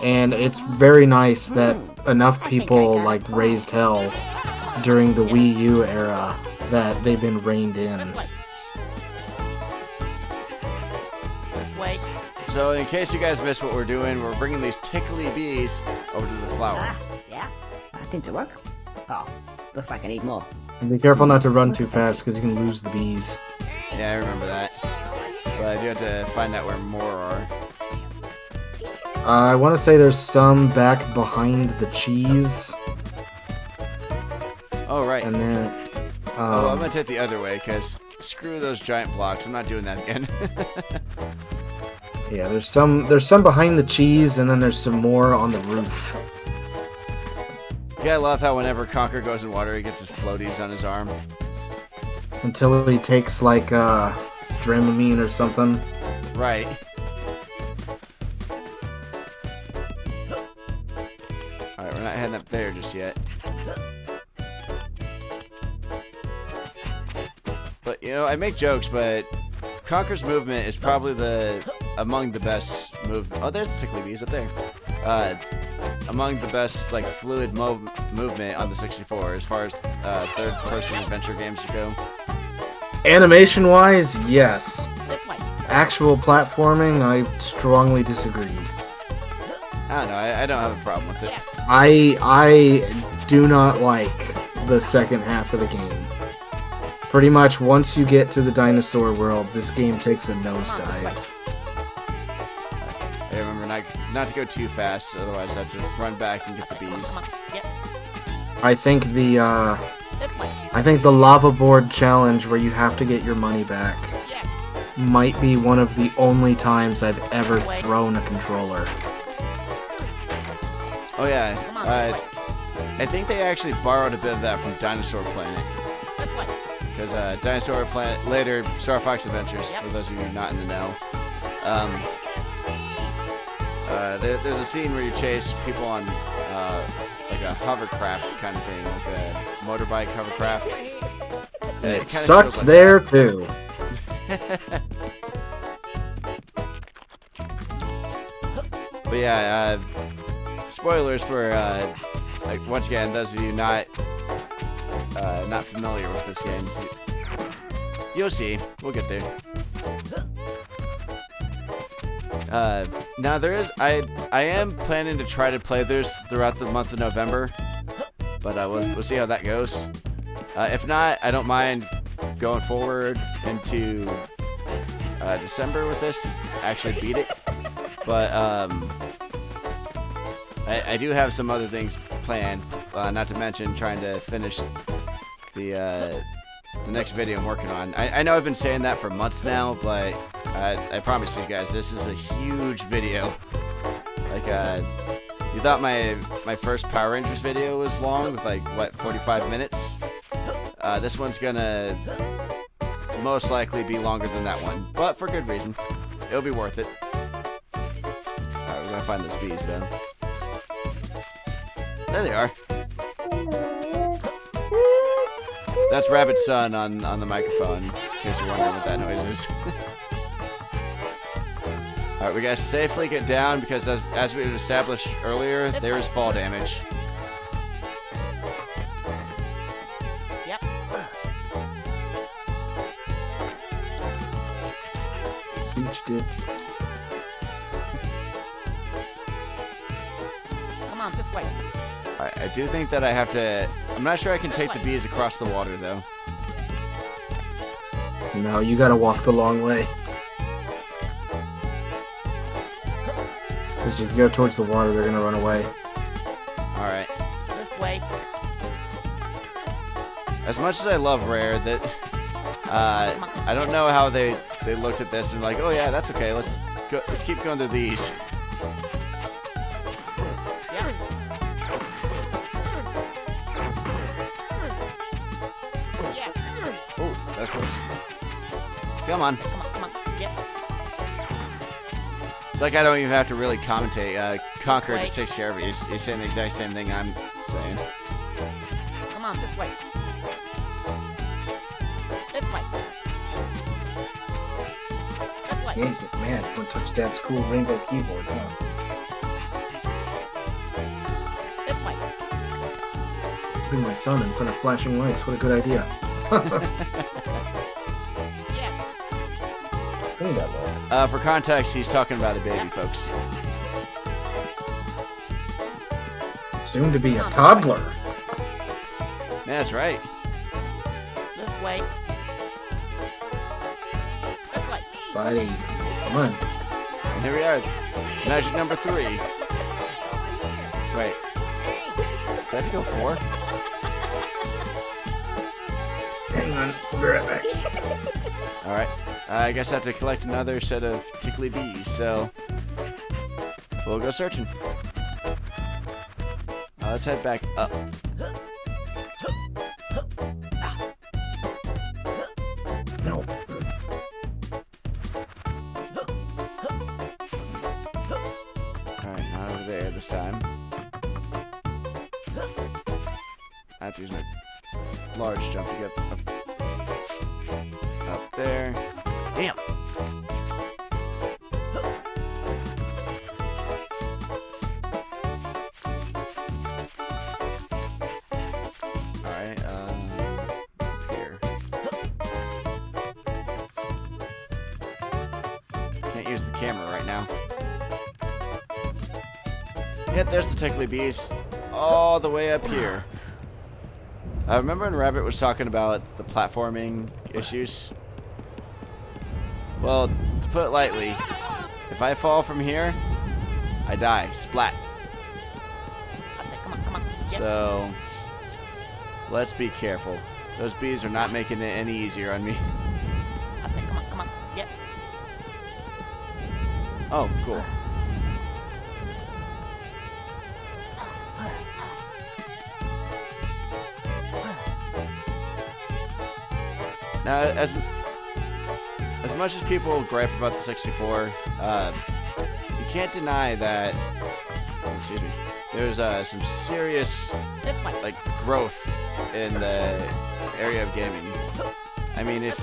And it's very nice that enough people like raised hell during the Wii U era that they've been reined in. Wait. So in case you guys missed what we're doing, we're bringing these tickly bees over to the flower. Yeah? Seems to work. Oh, looks like I need more. And be careful not to run too fast because you can lose the bees. Yeah, I remember that. But I do have to find out where more are. I want to say there's some back behind the cheese. Oh, right. And then... oh, I'm going to take the other way because screw those giant blocks. I'm not doing that again. yeah, there's some behind the cheese, and then there's some more on the roof. Yeah, I love how whenever Conker goes in water, he gets his floaties on his arm. Until he takes, like, Dramamine or something. Right. Alright, we're not heading up there just yet. But, you know, I make jokes, but Conker's movement is probably among the best movement. Oh, there's the tickly bees up there. Among the best, like, fluid movement on the 64 as far as third-person adventure games go. Animation-wise, yes. Actual platforming, I strongly disagree. I don't know, I don't have a problem with it. I do not like the second half of the game. Pretty much once you get to the dinosaur world, this game takes a nosedive. I remember not to go too fast, otherwise I'd just run back and get the bees. I think the lava board challenge where you have to get your money back might be one of the only times I've ever thrown a controller. Oh yeah, I think they actually borrowed a bit of that from Dinosaur Planet. Because Dinosaur Planet, later Star Fox Adventures, for those of you not in the know, there's a scene where you chase people on like a hovercraft kind of thing, like a motorbike hovercraft. It sucked like there too. But yeah, spoilers for like once again, those of you not familiar with this game, you'll see. We'll get there. Now there is I am planning to try to play this throughout the month of November, but we'll see how that goes. If not, I don't mind going forward into December with this to actually beat it. But I do have some other things planned, not to mention trying to finish the next video I'm working on. I know I've been saying that for months now, but I promise you guys, this is a huge video. Like, you thought my first Power Rangers video was long, with like, what, 45 minutes? This one's gonna most likely be longer than that one, but for good reason. It'll be worth it. Alright, we're gonna find those bees, then. There they are. That's Rabbit's son on the microphone, in case you're wondering what that noise is. Alright, we gotta safely get down, because as we established earlier, there is fall damage. Yep. See what you did. Come on, this way. Alright, I do think that I have to... I'm not sure I can take the bees across the water, though. No, you gotta walk the long way. Because if you go towards the water, they're gonna run away. Alright. This way. As much as I love Rare, that I don't know how they looked at this and were like, oh yeah, that's okay, let's keep going to these. Yeah. Oh, that's close. Come on. Come on. Yep. It's like I don't even have to really commentate. Conker just takes care of it. He's saying the exact same thing I'm saying. Come on, this way. This way. This way. Yeah, man, don't touch Dad's cool rainbow keyboard, huh? This way. Putting my son in front of flashing lights, what a good idea. Yeah. How did that work? For context, he's talking about a baby, folks. Soon to be a toddler. Yeah, that's right. This way. This way. Buddy, come on. And here we are. Magic number 3. Wait. Do I have to go 4? Hang on, we'll be right back. Alright. I guess I have to collect another set of tickly bees, so we'll go searching. Let's head back up. No. Alright, not over there this time. I have to use my large jump to get up there. Damn! Alright, here. Can't use the camera right now. Yep, there's the tickly bees. All the way up here. I remember when Rabbit was talking about the platforming issues. Well, to put it lightly, if I fall from here, I die. Splat. Come on. Yep. So, let's be careful. Those bees are not making it any easier on me. Come on. Yep. Oh, cool. Now, as much as people gripe about the 64, you can't deny that, excuse me, there's some serious This way. like growth in the area of gaming. I mean, if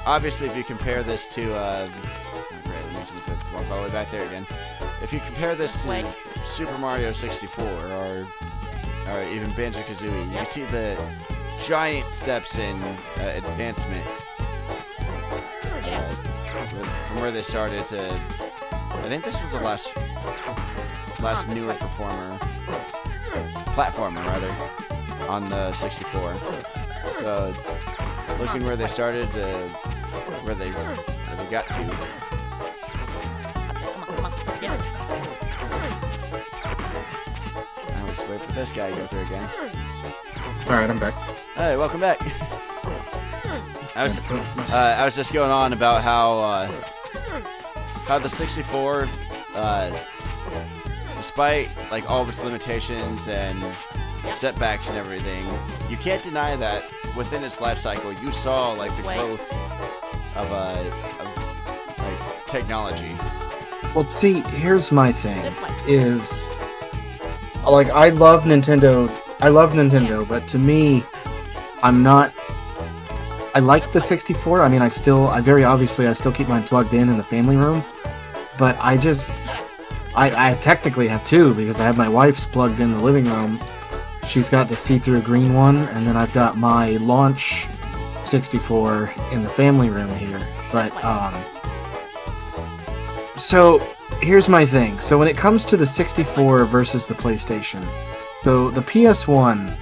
obviously if you compare this to, right, it makes me to walk all the way back there again. If you compare this to Super Mario 64 or even Banjo-Kazooie, you can see the giant steps in advancement from where they started to. I think this was the last newer platformer rather, on the 64. So looking where they started to where they got to. Come on. Yes. Now let's wait for this guy to go through again. Alright, I'm back. Hey, welcome back. I was just going on about how the 64, despite like all of its limitations and setbacks and everything, you can't deny that within its life cycle you saw like the growth of like technology. Well, see, here's my thing, is, like, I love Nintendo, but to me, I like the 64, I mean, I still keep mine plugged in the family room, but I technically have two, because I have my wife's plugged in the living room, she's got the see-through green one, and then I've got my launch 64 in the family room here, but, so, here's my thing. So when it comes to the 64 versus the PlayStation, so the PS1,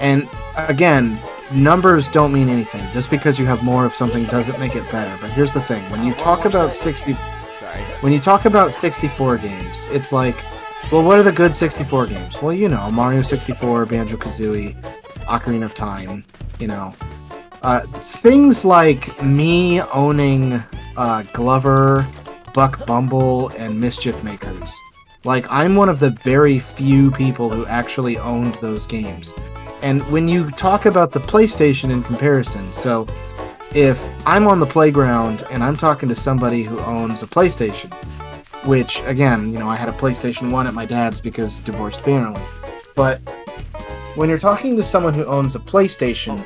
and again, numbers don't mean anything. Just because you have more of something doesn't make it better. But here's the thing. When you talk about 64 games, it's like, well, what are the good 64 games? Well, you know, Mario 64, Banjo-Kazooie, Ocarina of Time, you know. Things like me owning Glover, Buck Bumble, and Mischief Makers. Like, I'm one of the very few people who actually owned those games. And when you talk about the PlayStation in comparison, so if I'm on the playground and I'm talking to somebody who owns a PlayStation, which, again, you know, I had a PlayStation 1 at my dad's because divorced family, but when you're talking to someone who owns a PlayStation,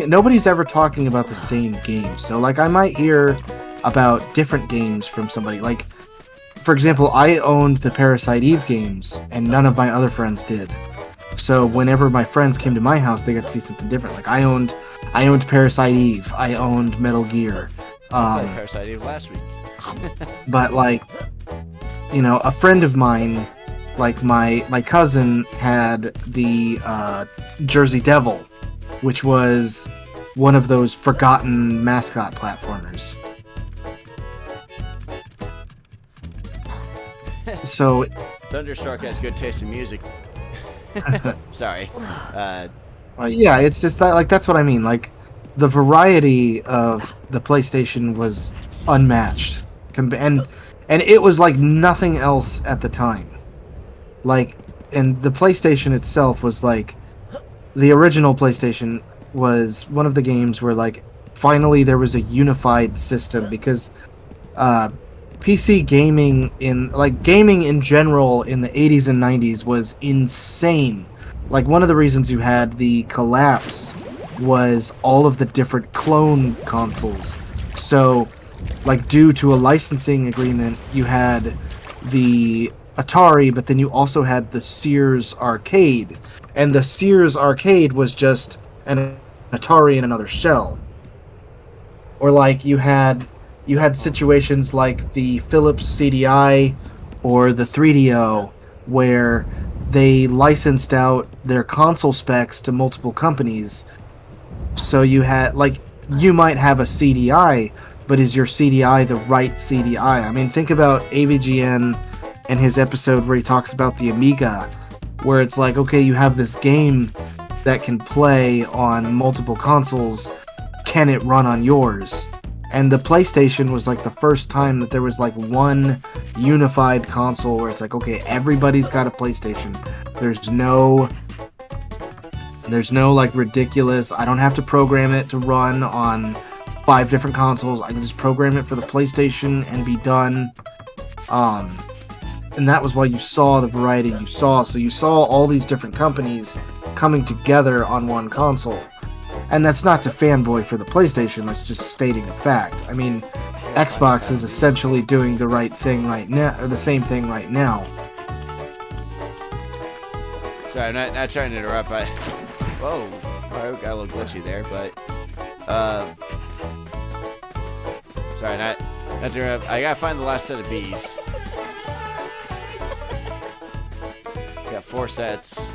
nobody's ever talking about the same game. So, like, I might hear about different games from somebody. Like, for example, I owned the Parasite Eve games, and none of my other friends did. So whenever my friends came to my house, they got to see something different. Like I owned Parasite Eve, I owned Metal Gear. I played Parasite Eve last week. But like, you know, a friend of mine, like my cousin had the Jersey Devil, which was one of those forgotten mascot platformers. So Thunderstruck has good taste in music. Sorry. yeah, it's just that, like, that's what I mean. Like, the variety of the PlayStation was unmatched, and it was like nothing else at the time. Like, and the PlayStation itself was like, the original PlayStation was one of the games where, like, finally there was a unified system, because PC gaming gaming in general in the 80s and 90s was insane. Like, one of the reasons you had the collapse was all of the different clone consoles. So, like, due to a licensing agreement, you had the Atari, but then you also had the Sears Arcade. And the Sears Arcade was just an Atari in another shell. Or, like, you had situations like the Philips CDI or the 3DO, where they licensed out their console specs to multiple companies. So you had, like, you might have a CDI, but is your CDI the right CDI? I mean, think about AVGN and his episode where he talks about the Amiga, where it's like, okay, you have this game that can play on multiple consoles. Can it run on yours? And the PlayStation was like the first time that there was like one unified console where it's like, okay, everybody's got a PlayStation. There's no like ridiculous, I don't have to program it to run on 5 different consoles. I can just program it for the PlayStation and be done. And that was why you saw the variety you saw. So you saw all these different companies coming together on one console. And that's not to fanboy for the PlayStation, that's just stating a fact. I mean, Xbox is essentially doing the right thing right now, or the same thing right now. Sorry, I'm not trying to interrupt, but... Whoa, I got a little glitchy there, but... Sorry, not to interrupt. I gotta find the last set of bees. Got 4 sets.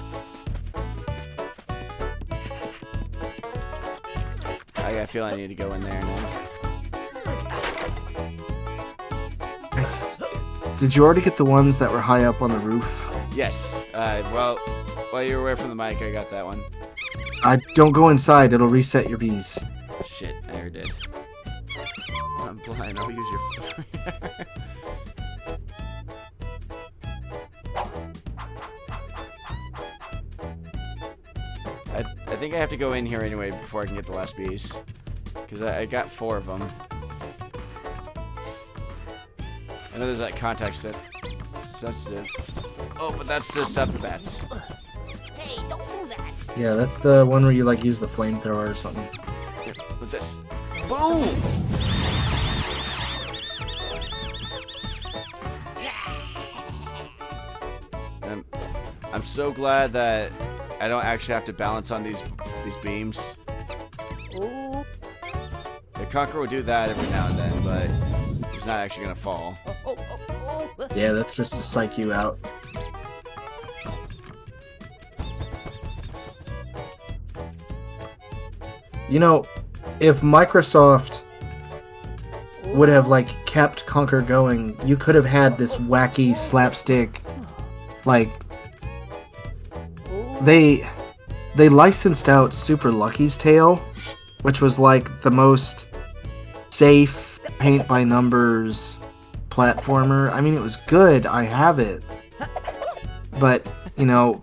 I feel I need to go in there now. Did you already get the ones that were high up on the roof? Yes. Well, while you were away from the mic, I got that one. Don't go inside. It'll reset your bees. Shit, I already did. I'm blind. I'll use your phone. I think I have to go in here anyway before I can get the last bees. Because I got 4 of them. I know there's that contact sensitive. Oh, but that's the sub bats. Hey, don't do that. Yeah, that's the one where you like use the flamethrower or something. Yeah, with this. Boom! I'm so glad that I don't actually have to balance on these beams. Ooh. The Conker will do that every now and then, but he's not actually gonna fall. Yeah, that's just to psych you out. You know, if Microsoft would have like kept Conker going, you could have had this wacky slapstick, like they licensed out Super Lucky's Tale, which was like the most safe paint by numbers platformer. I mean, it was good. I have it. But, you know,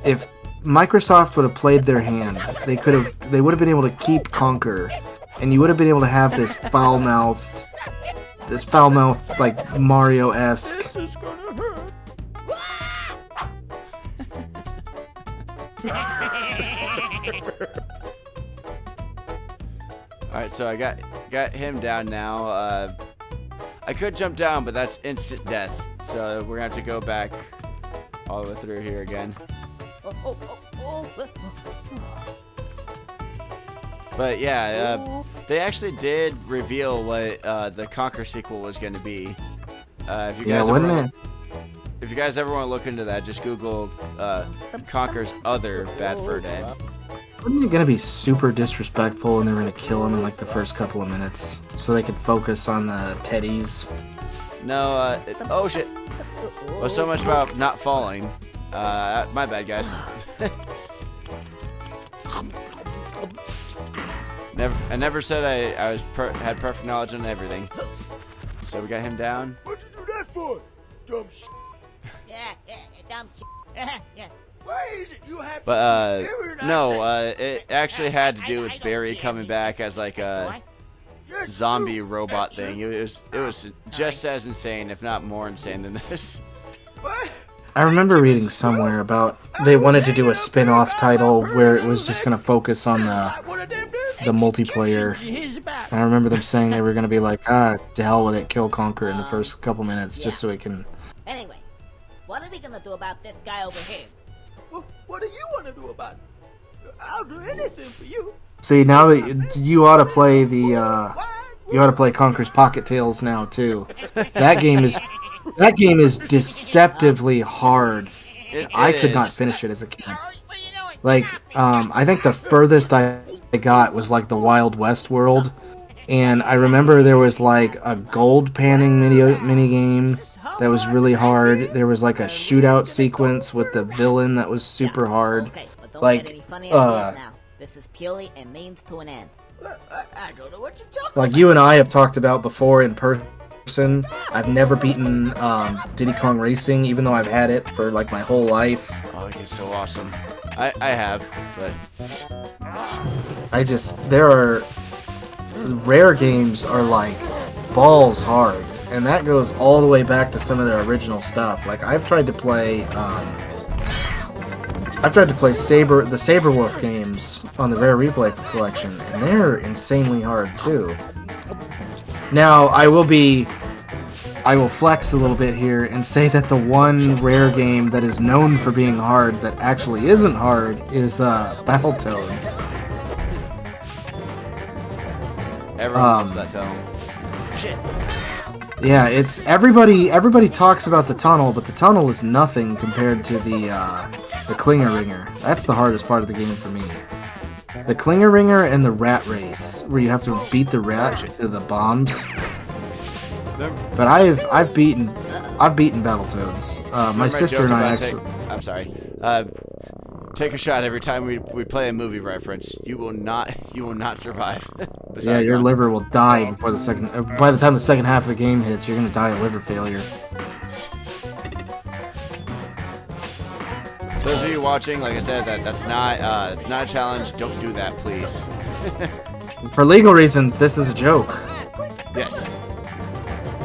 if Microsoft would have played their hand, they would have been able to keep Conker, and you would have been able to have this foul-mouthed like Mario-esque. This is gonna hurt. Alright, so I got him down now. I could jump down, but that's instant death. So we're gonna have to go back all the way through here again. But yeah, they actually did reveal what the Conker sequel was going to be. If you guys if you guys ever want to look into that, just Google Conker's other Bad Fur Day. Wasn't it gonna be super disrespectful and they were gonna kill him in like the first couple of minutes so they could focus on the teddies? No, oh shit. Well, so much about not falling. My bad, guys. I never said I had perfect knowledge on everything. So we got him down. What'd you do that for? Dumb shit. Yeah, dumb shit. Yeah. Why is it you have But to no, it actually had to do with Barry coming back as like a zombie robot thing. It was just as insane, if not more insane than this. What? I remember reading somewhere about they wanted to do a spin-off title where it was just gonna focus on the multiplayer. And I remember them saying they were gonna be like, to hell with it, kill Conker in the first couple minutes just so it can. Anyway, what are we gonna do about this guy over here? What do you want to do about it? I'll do anything for you. See, now that you ought to play you ought to play Conker's Pocket Tales now too. That game is deceptively hard. I could not finish it as a kid. Like, I think the furthest I got was like the Wild West world, and I remember there was like a gold panning mini game that was really hard. There was like a shootout sequence with the villain that was super hard. Like, this is purely a means to an end. I don't know what you're talking like you and I have talked about before in person. I've never beaten Diddy Kong Racing, even though I've had it for like my whole life. Oh, it's so awesome. I have, but there are rare games are like balls hard, and that goes all the way back to some of their original stuff. Like I've tried to play the Saberwolf games on the Rare Replay collection, and they're insanely hard too. Now I will flex a little bit here and say that the one Rare game that is known for being hard that actually isn't hard is Battletoads. everyone loves that tunnel. Shit. Yeah, it's everybody talks about the tunnel, but the tunnel is nothing compared to the Klinger Ringer. That's the hardest part of the game for me. The Klinger Ringer and the rat race, where you have to beat the rat to the bombs. But I've beaten Battletoads. My sister and I actually. I'm sorry. Take a shot every time we play a movie reference. You will not survive. Yeah, your liver will die before by the time the second half of the game hits. You're gonna die of liver failure. For those of you watching, like I said, it's not a challenge. Don't do that, please. For legal reasons, this is a joke. Yes.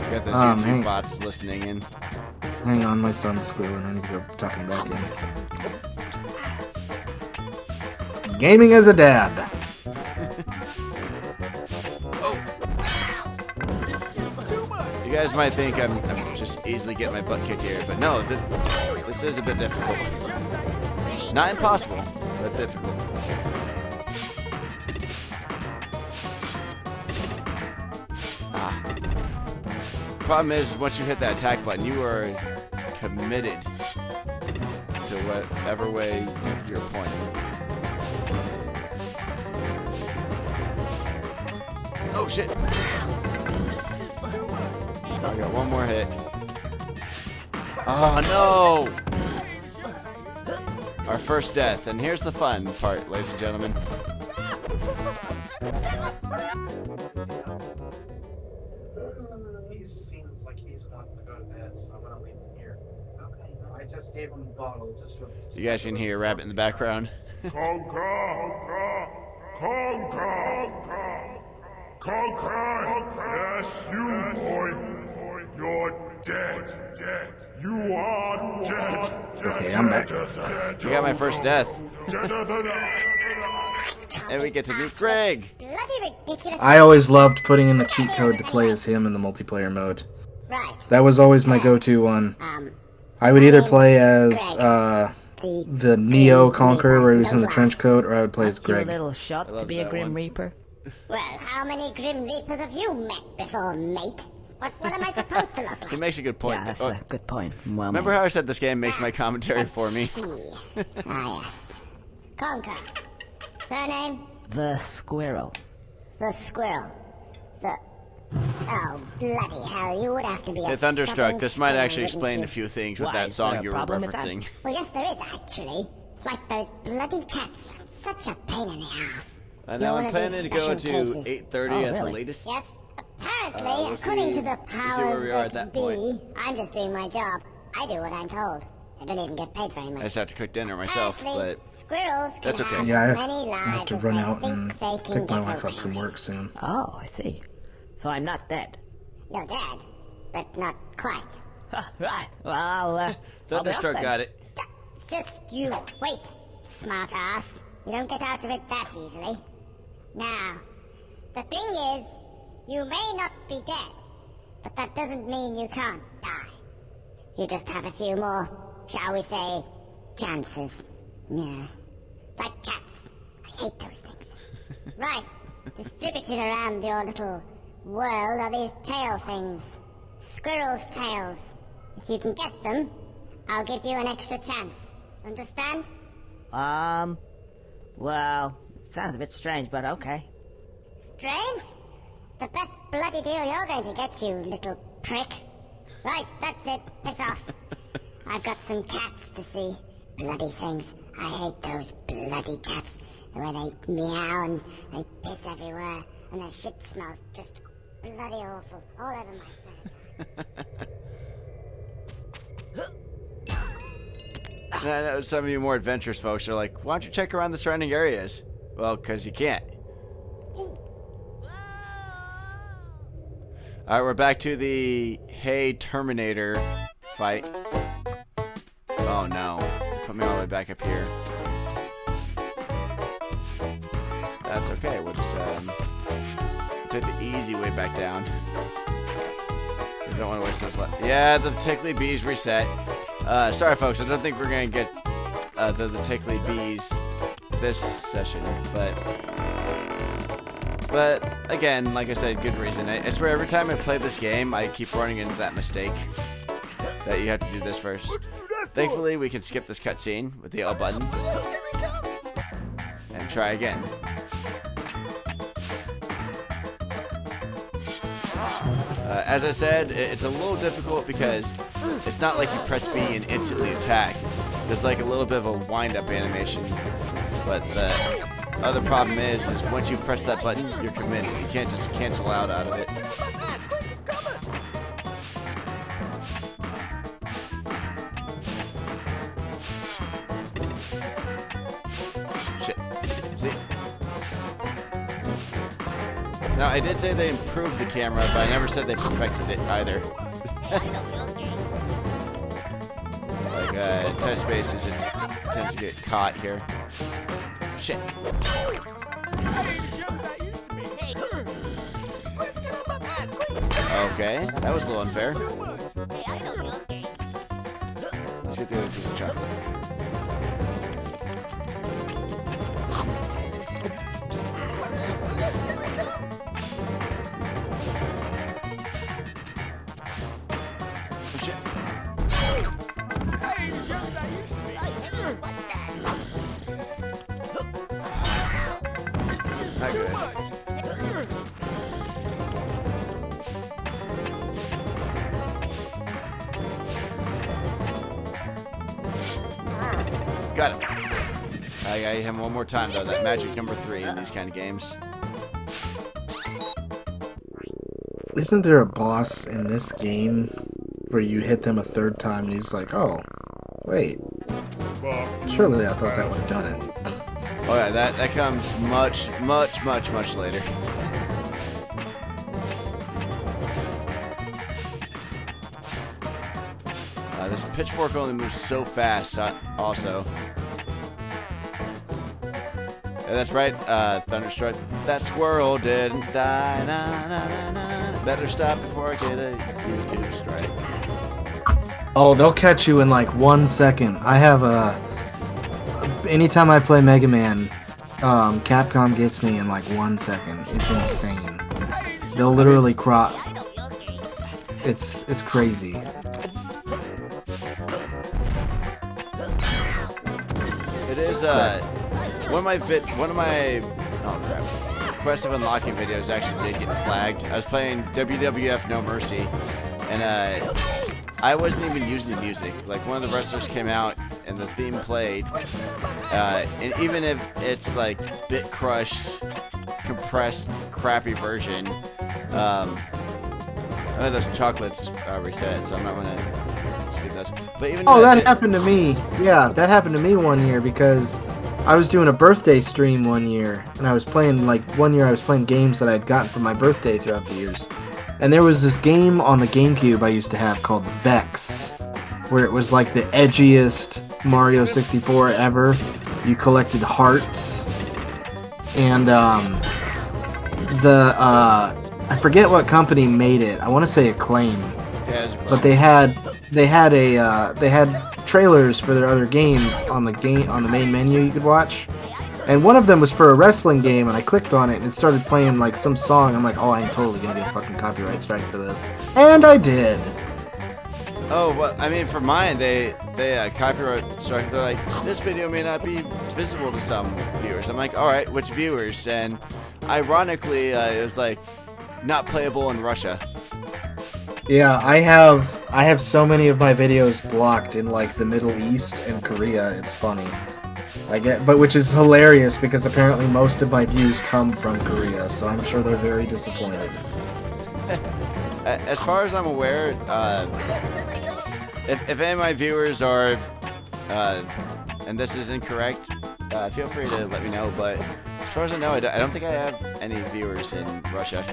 You got those YouTube bots listening in. Hang on, my son's squealing. I need to go tuck him back in. Gaming as a dad. You guys might think I'm just easily getting my butt kicked here, but no, this is a bit difficult. Not impossible, but difficult. Problem is, once you hit that attack button, you are committed to whatever way you're pointing. Oh shit! I got one more hit. Oh no! Our first death, and here's the fun part, ladies and gentlemen. He seems like he's about to go to bed, so I'm gonna leave him here. Okay. I just gave him the bottle just for. You guys can hear a rabbit in the background. Conker! Yes, you boy! You're dead! You are dead! Okay, I'm back. You got my first death. And we get to meet Greg. I always loved putting in the cheat code to play as him in the multiplayer mode. That was always my go-to one. I would either play as the Neo Conker where he was in the trench coat, or I would play as That's your Greg. little shot I to love be a that Grim one. Reaper. Well, how many Grim Reapers have you met before, mate? What am I supposed to look He like? makes a good point. Yeah, that's Oh, a good point. Well, remember how I said this game makes my commentary for me? Yes. Conker. Surname? The squirrel. The Squirrel. The... Oh, bloody hell, you would have to be a Hey, Thunderstruck, stubborn this might squirrel, actually wouldn't explain you? a few things with Why, that is song there a you were problem with that? referencing. Well, yes, there is, actually. It's like those bloody cats. Such a pain in the ass. I You're know one I'm of planning these to go to special cases. 8:30 Oh, at the really? latest. Yes, apparently, We'll according see- to the we'll see powers where we are at that that point. be, I'm just doing my job. I do what I'm told. I don't even get paid very I much. just have to cook dinner myself, Apparently, but squirrels can that's okay. have Yeah, as I many lives have to as run they out think and they can pick my get wife up away from with. work soon. Oh, I see. So I'm not dead. You're dead, but not quite. Right. Well, I'll be off Thunderstruck then. got it. Just you wait, smart ass. You don't get out of it that easily. Now, the thing is, you may not be dead, but that doesn't mean you can't die. You just have a few more, shall we say, chances. Yeah. Like cats. I hate those things. Right. Distributed around your little world are these tail things. Squirrel's tails. If you can get them, I'll give you an extra chance. Understand? Well, it sounds a bit strange, but okay. Strange? The best bloody deal you're going to get, you little prick. Right, that's it. Piss off. I've got some cats to see. Bloody things. I hate those bloody cats. The way they meow and they piss everywhere. And their shit smells just bloody awful. All over my furniture. And I know some of you more adventurous folks are like, why don't you check around the surrounding areas? Well, because you can't. Alright, we're back to the Hey Terminator fight. Oh no. Put me all the way back up here. That's okay, we'll just take the easy way back down. I don't want to waste those left. Yeah, the tickly bees reset. Sorry folks, I don't think we're gonna get the tickly bees this session, but again, like I said, good reason. I swear every time I play this game, I keep running into that mistake that you have to do this first. Thankfully, we can skip this cutscene with the L button and try again. As I said, it's a little difficult because it's not like you press B and instantly attack. There's like a little bit of a wind-up animation. But the other problem is once you've pressed that button, you're committed. You can't just cancel out of it. Shit. See? Now, I did say they improved the camera, but I never said they perfected it either. Like, touch spaces, it tends to get caught here. Shit. Okay, that was a little unfair. Let's get the other piece of chocolate. Oh, shit. Not good. Got it. I gotta hit him one more time though. That magic number 3 in these kind of games. Isn't there a boss in this game where you hit them a third time and he's like, oh, wait. Surely I thought that would have done it. Oh yeah, that comes much later. This pitchfork only moves so fast, also. Yeah, that's right, Thunderstruck. That squirrel didn't die. Na, na, na, na. Better stop before I get a YouTube strike. Oh, they'll catch you in like 1 second. I have a anytime I play Mega Man, Capcom gets me in like 1 second. It's insane. They'll literally crop. It's crazy. It is one of my oh crap, Quest of Unlocking videos actually did get flagged. I was playing WWF No Mercy, and I wasn't even using the music. Like, one of the wrestlers came out and the theme played, and even if it's like bit crushed, compressed, crappy version, those chocolates reset, so I'm not gonna skip those. But even that happened to me. Yeah, that happened to me one year because I was doing a birthday stream one year, and I was playing, like, one year I was playing games that I'd gotten for my birthday throughout the years. And there was this game on the GameCube I used to have called Vex, where it was like the edgiest Mario 64 ever. You collected hearts, and I forget what company made it. I want to say Acclaim, but they had trailers for their other games on the main menu you could watch. And one of them was for a wrestling game, and I clicked on it, and it started playing, like, some song. I'm like, oh, I'm totally gonna get a fucking copyright strike for this. And I did. Oh, well, I mean, for mine, they copyright strike. They're like, this video may not be visible to some viewers. I'm like, alright, which viewers? And ironically, it was like, not playable in Russia. Yeah, I have so many of my videos blocked in, like, the Middle East and Korea. It's funny. But which is hilarious because apparently most of my views come from Korea, so I'm sure they're very disappointed. As far as I'm aware, if any of my viewers are, and this is incorrect, feel free to let me know, but as far as I know, I don't think I have any viewers in Russia.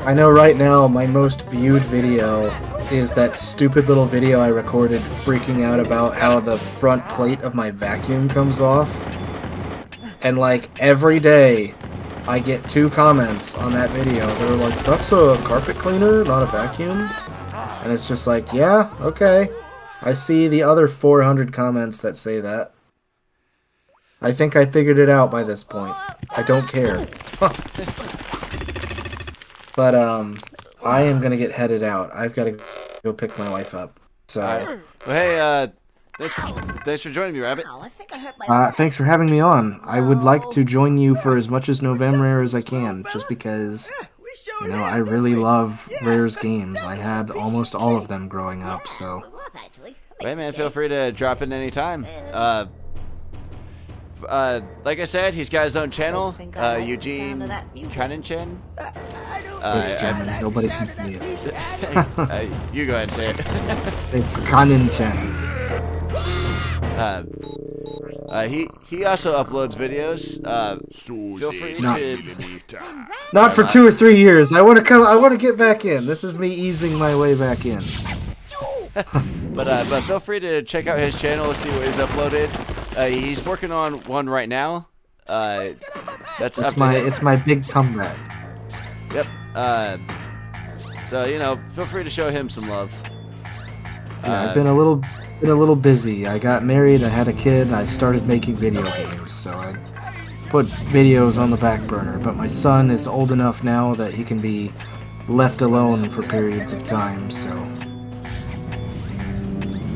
I know right now my most viewed video is that stupid little video I recorded freaking out about how the front plate of my vacuum comes off. And, like, every day I get 2 comments on that video that are like, that's a carpet cleaner, not a vacuum. And it's just like, yeah, okay. I see the other 400 comments that say that. I think I figured it out by this point. I don't care. But, I am gonna get headed out. I've gotta go pick my wife up. So. Well, hey, thanks for joining me, Rabbit. Thanks for having me on. I would like to join you for as much as Novem-Rare as I can, just because, you know, I really love Rare's games. I had almost all of them growing up, so. Hey, man, feel free to drop in any time. Like I said, he's got his own channel, Eugene Kaninchen. It's German. Nobody can see it. You go ahead and say it. It's Kaninchen. He also uploads videos. Feel free to. Not for 2 or 3 years. I want to get back in. This is me easing my way back in. But feel free to check out his channel, see what he's uploaded. He's working on one right now. It's my big comeback. Yep. So, you know, feel free to show him some love. Yeah, I've been a little busy. I got married, I had a kid, I started making video games, so I put videos on the back burner. But my son is old enough now that he can be left alone for periods of time, so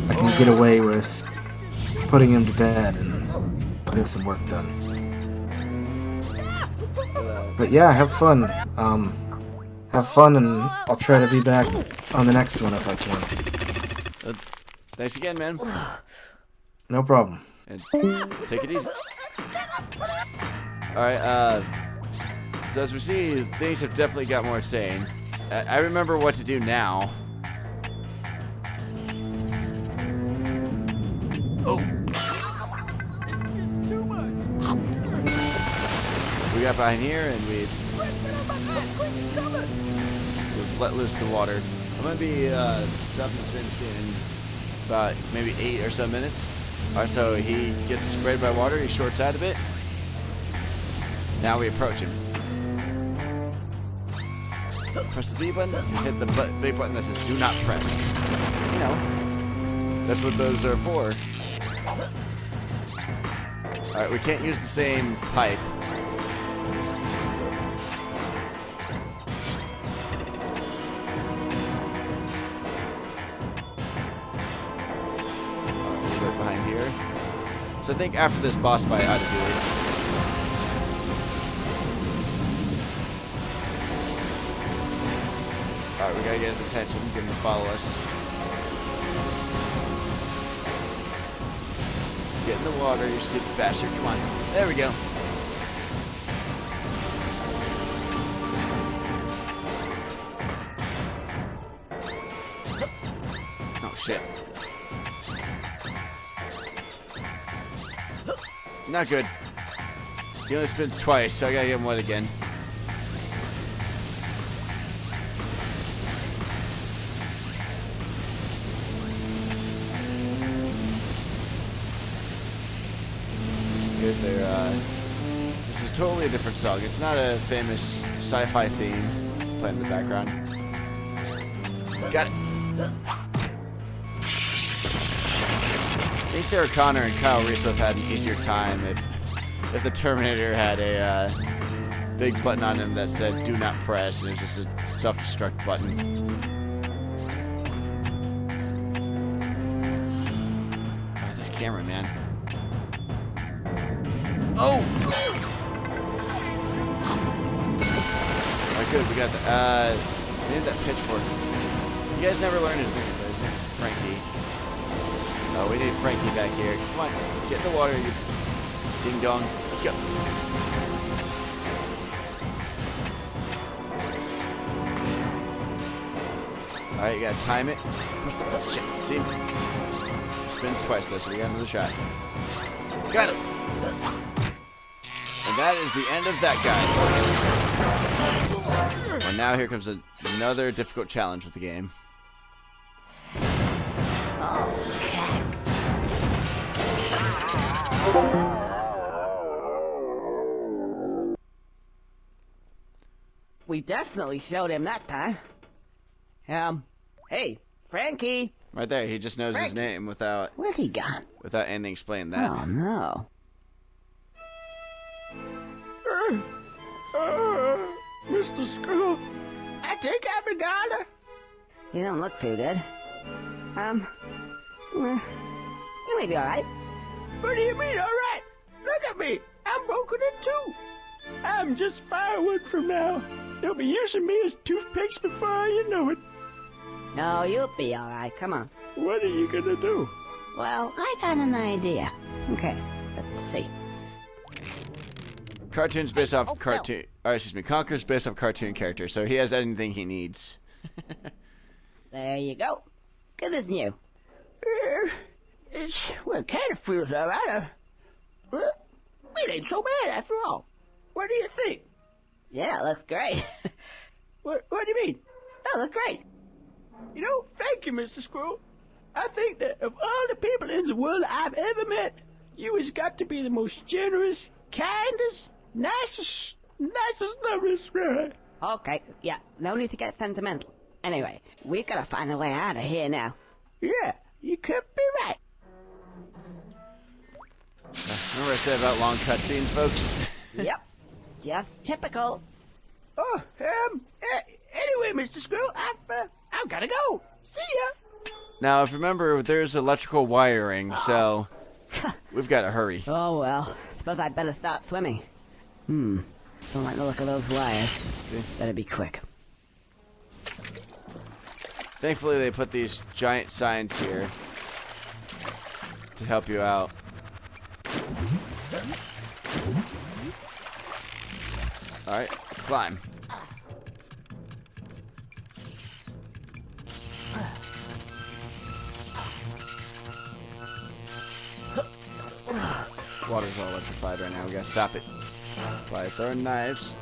I can get away with putting him to bed and getting some work done. But yeah, have fun. And I'll try to be back on the next one if I can. Thanks again, man. No problem. And take it easy. Alright, so as we see, things have definitely got more insane. I remember what to do now. Oh! We got behind here and we've let loose the water. I'm gonna be stopping the stream soon, about maybe 8 or so minutes. Alright, so he gets sprayed by water, he shorts out a bit. Now we approach him. Press the B button and hit the B button that says do not press. You know, That's what those are for. Alright, we can't use the same pipe. Right behind here. So I think after this boss fight, I ought to do it. Alright, we gotta get his attention, get him to follow us. Get in the water, you stupid bastard. Come on. There we go. Oh, shit. Not good. He only spins twice, so I gotta get him wet again. Here's their, this is totally a different song. It's not a famous sci-fi theme playing in the background. Got it. I think Sarah Connor and Kyle Reese would have had an easier time if the Terminator had a big button on him that said "Do not press" and it was just a self-destruct button. Oh, this camera, man. Oh! Alright, good. We got the, we need that pitchfork. You guys never learned his name, but his name's Frankie. Oh, we need Frankie back here. Come on, get in the water, you ding dong. Let's go. Alright, you gotta time it. Oh, shit. See? Spins twice though, so we got another shot. Got him! And that is the end of that guy, folks. And now here comes another difficult challenge with the game. We definitely showed him that time. Hey, Frankie. Right there, he just knows his name without Where'd he gone? without anything explaining that. Oh, no. Mr. Squirrel. I think I forgot her. You don't look too good. You may be alright. What do you mean, all right? Look at me. I'm broken in two. I'm just firewood from now. They'll be using me as toothpicks before you know it. No, you'll be alright. Come on. What are you gonna do? Well, I got an idea. Okay, let's see. Cartoon's based off cartoon. Or excuse me, Conker's based off cartoon characters, so he has anything he needs. There you go. Good as new. Well, it kind of feels all right. Well, it ain't so bad after all. What do you think? Yeah, looks great. What do you mean? Oh, looks great. You know, thank you, Mr. Squirrel. I think that of all the people in the world I've ever met, you has got to be the most generous, kindest, nicest, loveliest guy. Okay, yeah, no need to get sentimental. Anyway, we gotta find a way out of here now. Yeah, you could be right. Remember what I said about long cutscenes, folks? Yep, just typical. Oh, anyway, Mr. Squirrel, I've gotta go. See ya. Now, if you remember, there's electrical wiring, so we've got to hurry. Oh, well, suppose I'd better start swimming. Don't like the look of those wires. See? Better be quick. Thankfully, they put these giant signs here to help you out. Alright, let's climb. Water's all electrified right now. We gotta stop it by throwing knives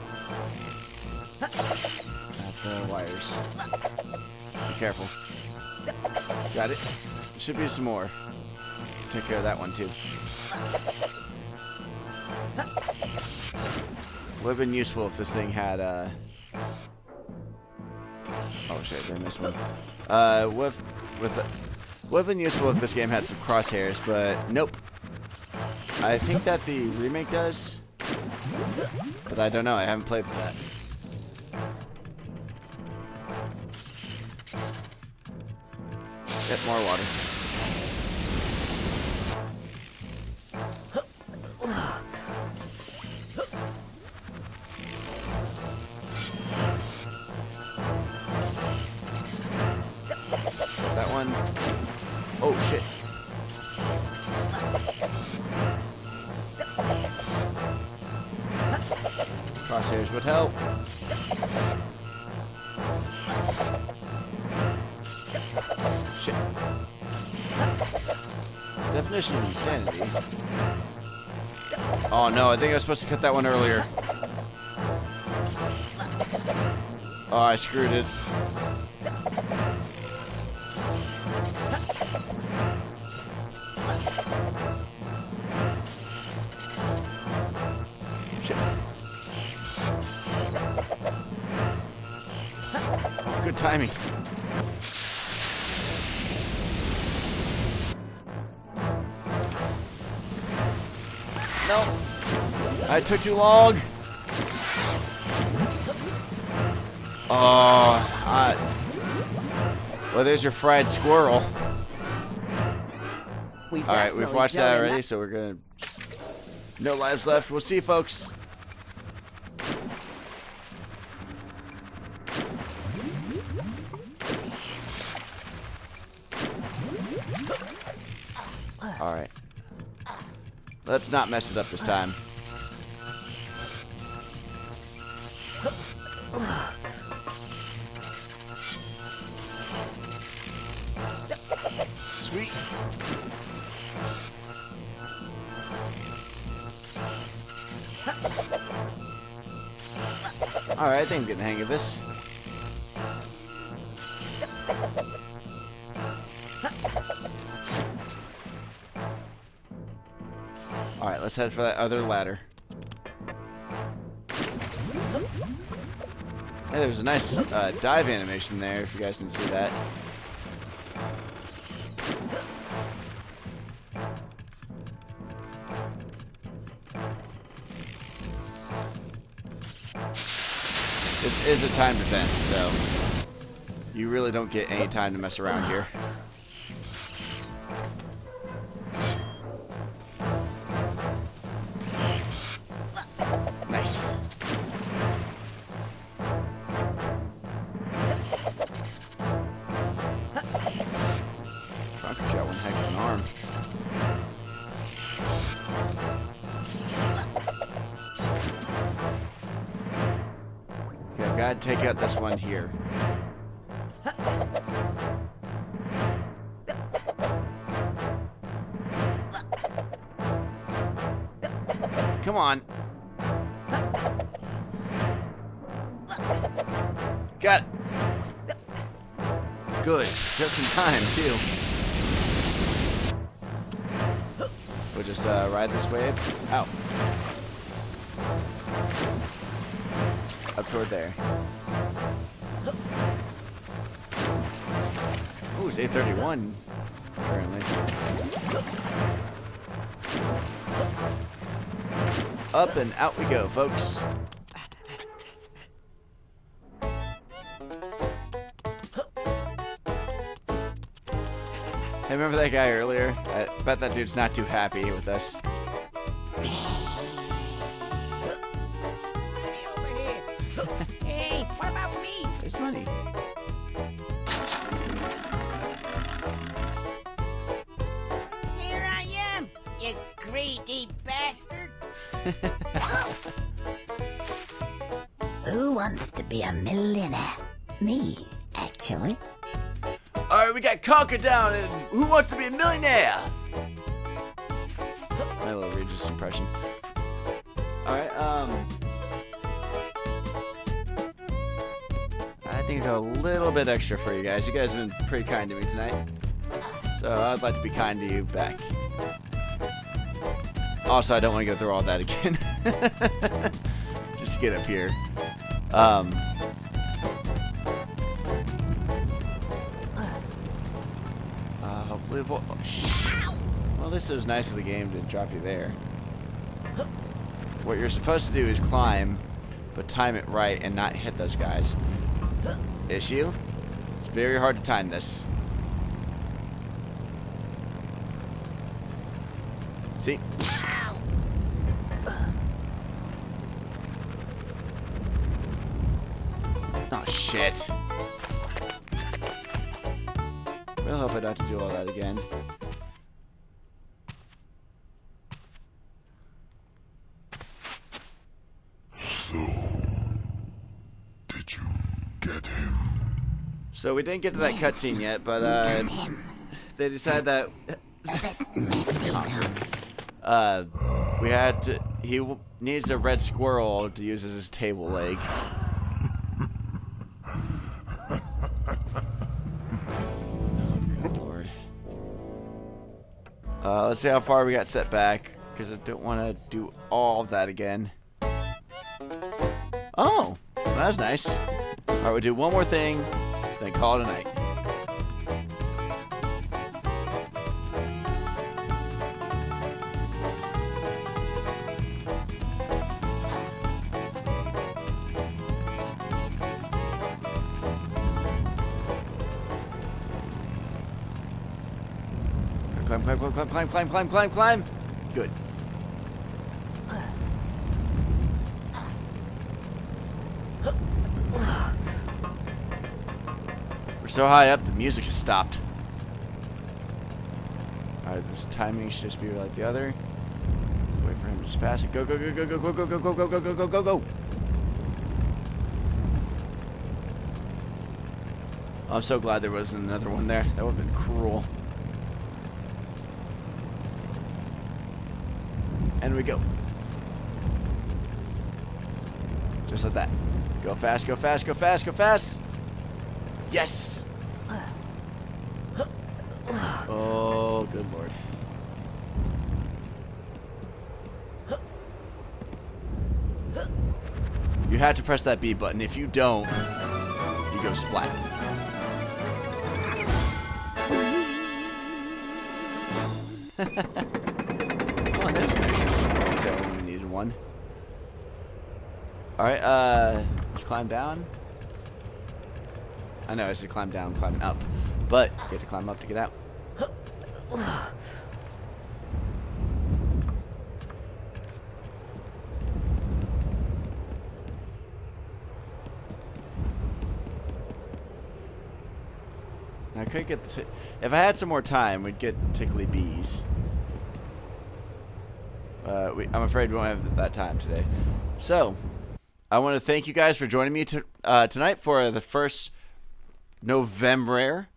at the wires. Be careful. Got it. There should be some more. Take care of that one too. Would have been useful if this thing had oh shit, did I miss one? Would have been useful if this game had some crosshairs, but nope. I think that the remake does, but I don't know. I haven't played with that. Get more water. That one. Oh shit. Crosshairs would help. Shit. Definition of insanity. Oh no, I think I was supposed to cut that one earlier. Oh, I screwed it. Shit. Oh, good timing. No. I took too long. Oh, well, there's your fried squirrel. Alright, we've watched that already, so we're gonna... No lives left. We'll see, folks. Alright. Let's not mess it up this time. Sweet. Alright, I think I'm getting the hang of this. Alright, let's head for that other ladder. Hey, there's a nice dive animation there, if you guys didn't see that. This is a timed event, so you really don't get any time to mess around here. Nice. Conker shot one heck of an arm. Okay, I've got to take out this one here. Come on. Got it. Good. Just in time, too. We'll just ride this wave. Ow. Up toward there. Ooh, it's 8:31 currently. Up and out we go, folks. Hey, remember that guy earlier? I bet that dude's not too happy with us. Hey, what about me? There's money. Here I am, you greedy bastard. Who wants to be a millionaire? Me, actually. Alright, we got Conker down, and who wants to be a millionaire? My little Regis impression. Alright, I think I got a little bit extra for you guys. You guys have been pretty kind to me tonight. So I'd like to be kind to you back. Also, I don't want to go through all that again. Just to get up here. Hopefully avoid. Oh, shh. Well, this was nice of the game to drop you there. What you're supposed to do is climb, but time it right and not hit those guys. Issue? It's very hard to time this. See? Oh, shit. We'll hope I don't have to do all that again. So, did you get him? So we didn't get to that cutscene yet, but they decided that Conker. We had to. He needs a red squirrel to use as his table leg. Good lord. Let's see how far we got set back, because I don't want to do all of that again. Oh, that was nice. All right, we'll do one more thing, then call it a night. Climb, climb, climb, climb, climb, climb, climb, climb, climb. Good. We're so high up, the music has stopped. Alright, this timing should just be like the other. Let's wait for him to just pass it. Go, go, go, go, go, go, go, go, go, go, go, go, go, go, go. I'm so glad there wasn't another one there. That would have been cruel. And we go. Just like that. Go fast, go fast, go fast, go fast. Yes! Oh, good lord. You have to press that B button. If you don't, you go splat. Oh, there's an extra small tail when we needed one. Alright, let's climb down. I know I said climb down, climbing up. But you have to climb up to get out. I could get the if I had some more time, we'd get tickly bees. I'm afraid we won't have that time today. So, I want to thank you guys for joining me tonight for the first Novem-Rare.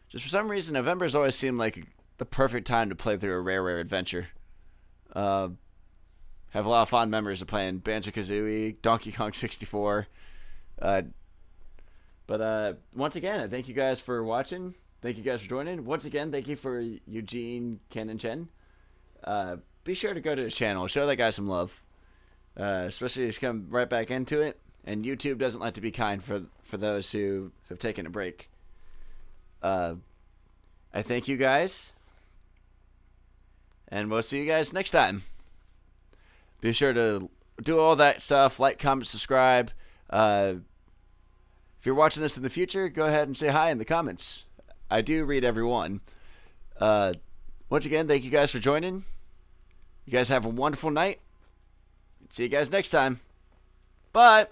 Just for some reason, November's always seemed like the perfect time to play through a Rareware adventure. Have a lot of fond memories of playing Banjo-Kazooie, Donkey Kong 64. But once again, I thank you guys for watching. Thank you guys for joining. Once again, thank you for Eugene Kaninchen. Be sure to go to his channel. Show that guy some love. Especially he's come right back into it. And YouTube doesn't like to be kind for those who have taken a break. I thank you guys. And we'll see you guys next time. Be sure to do all that stuff. Like, comment, subscribe. If you're watching this in the future, go ahead and say hi in the comments. I do read every one. Once again, thank you guys for joining. You guys have a wonderful night. See you guys next time. Bye.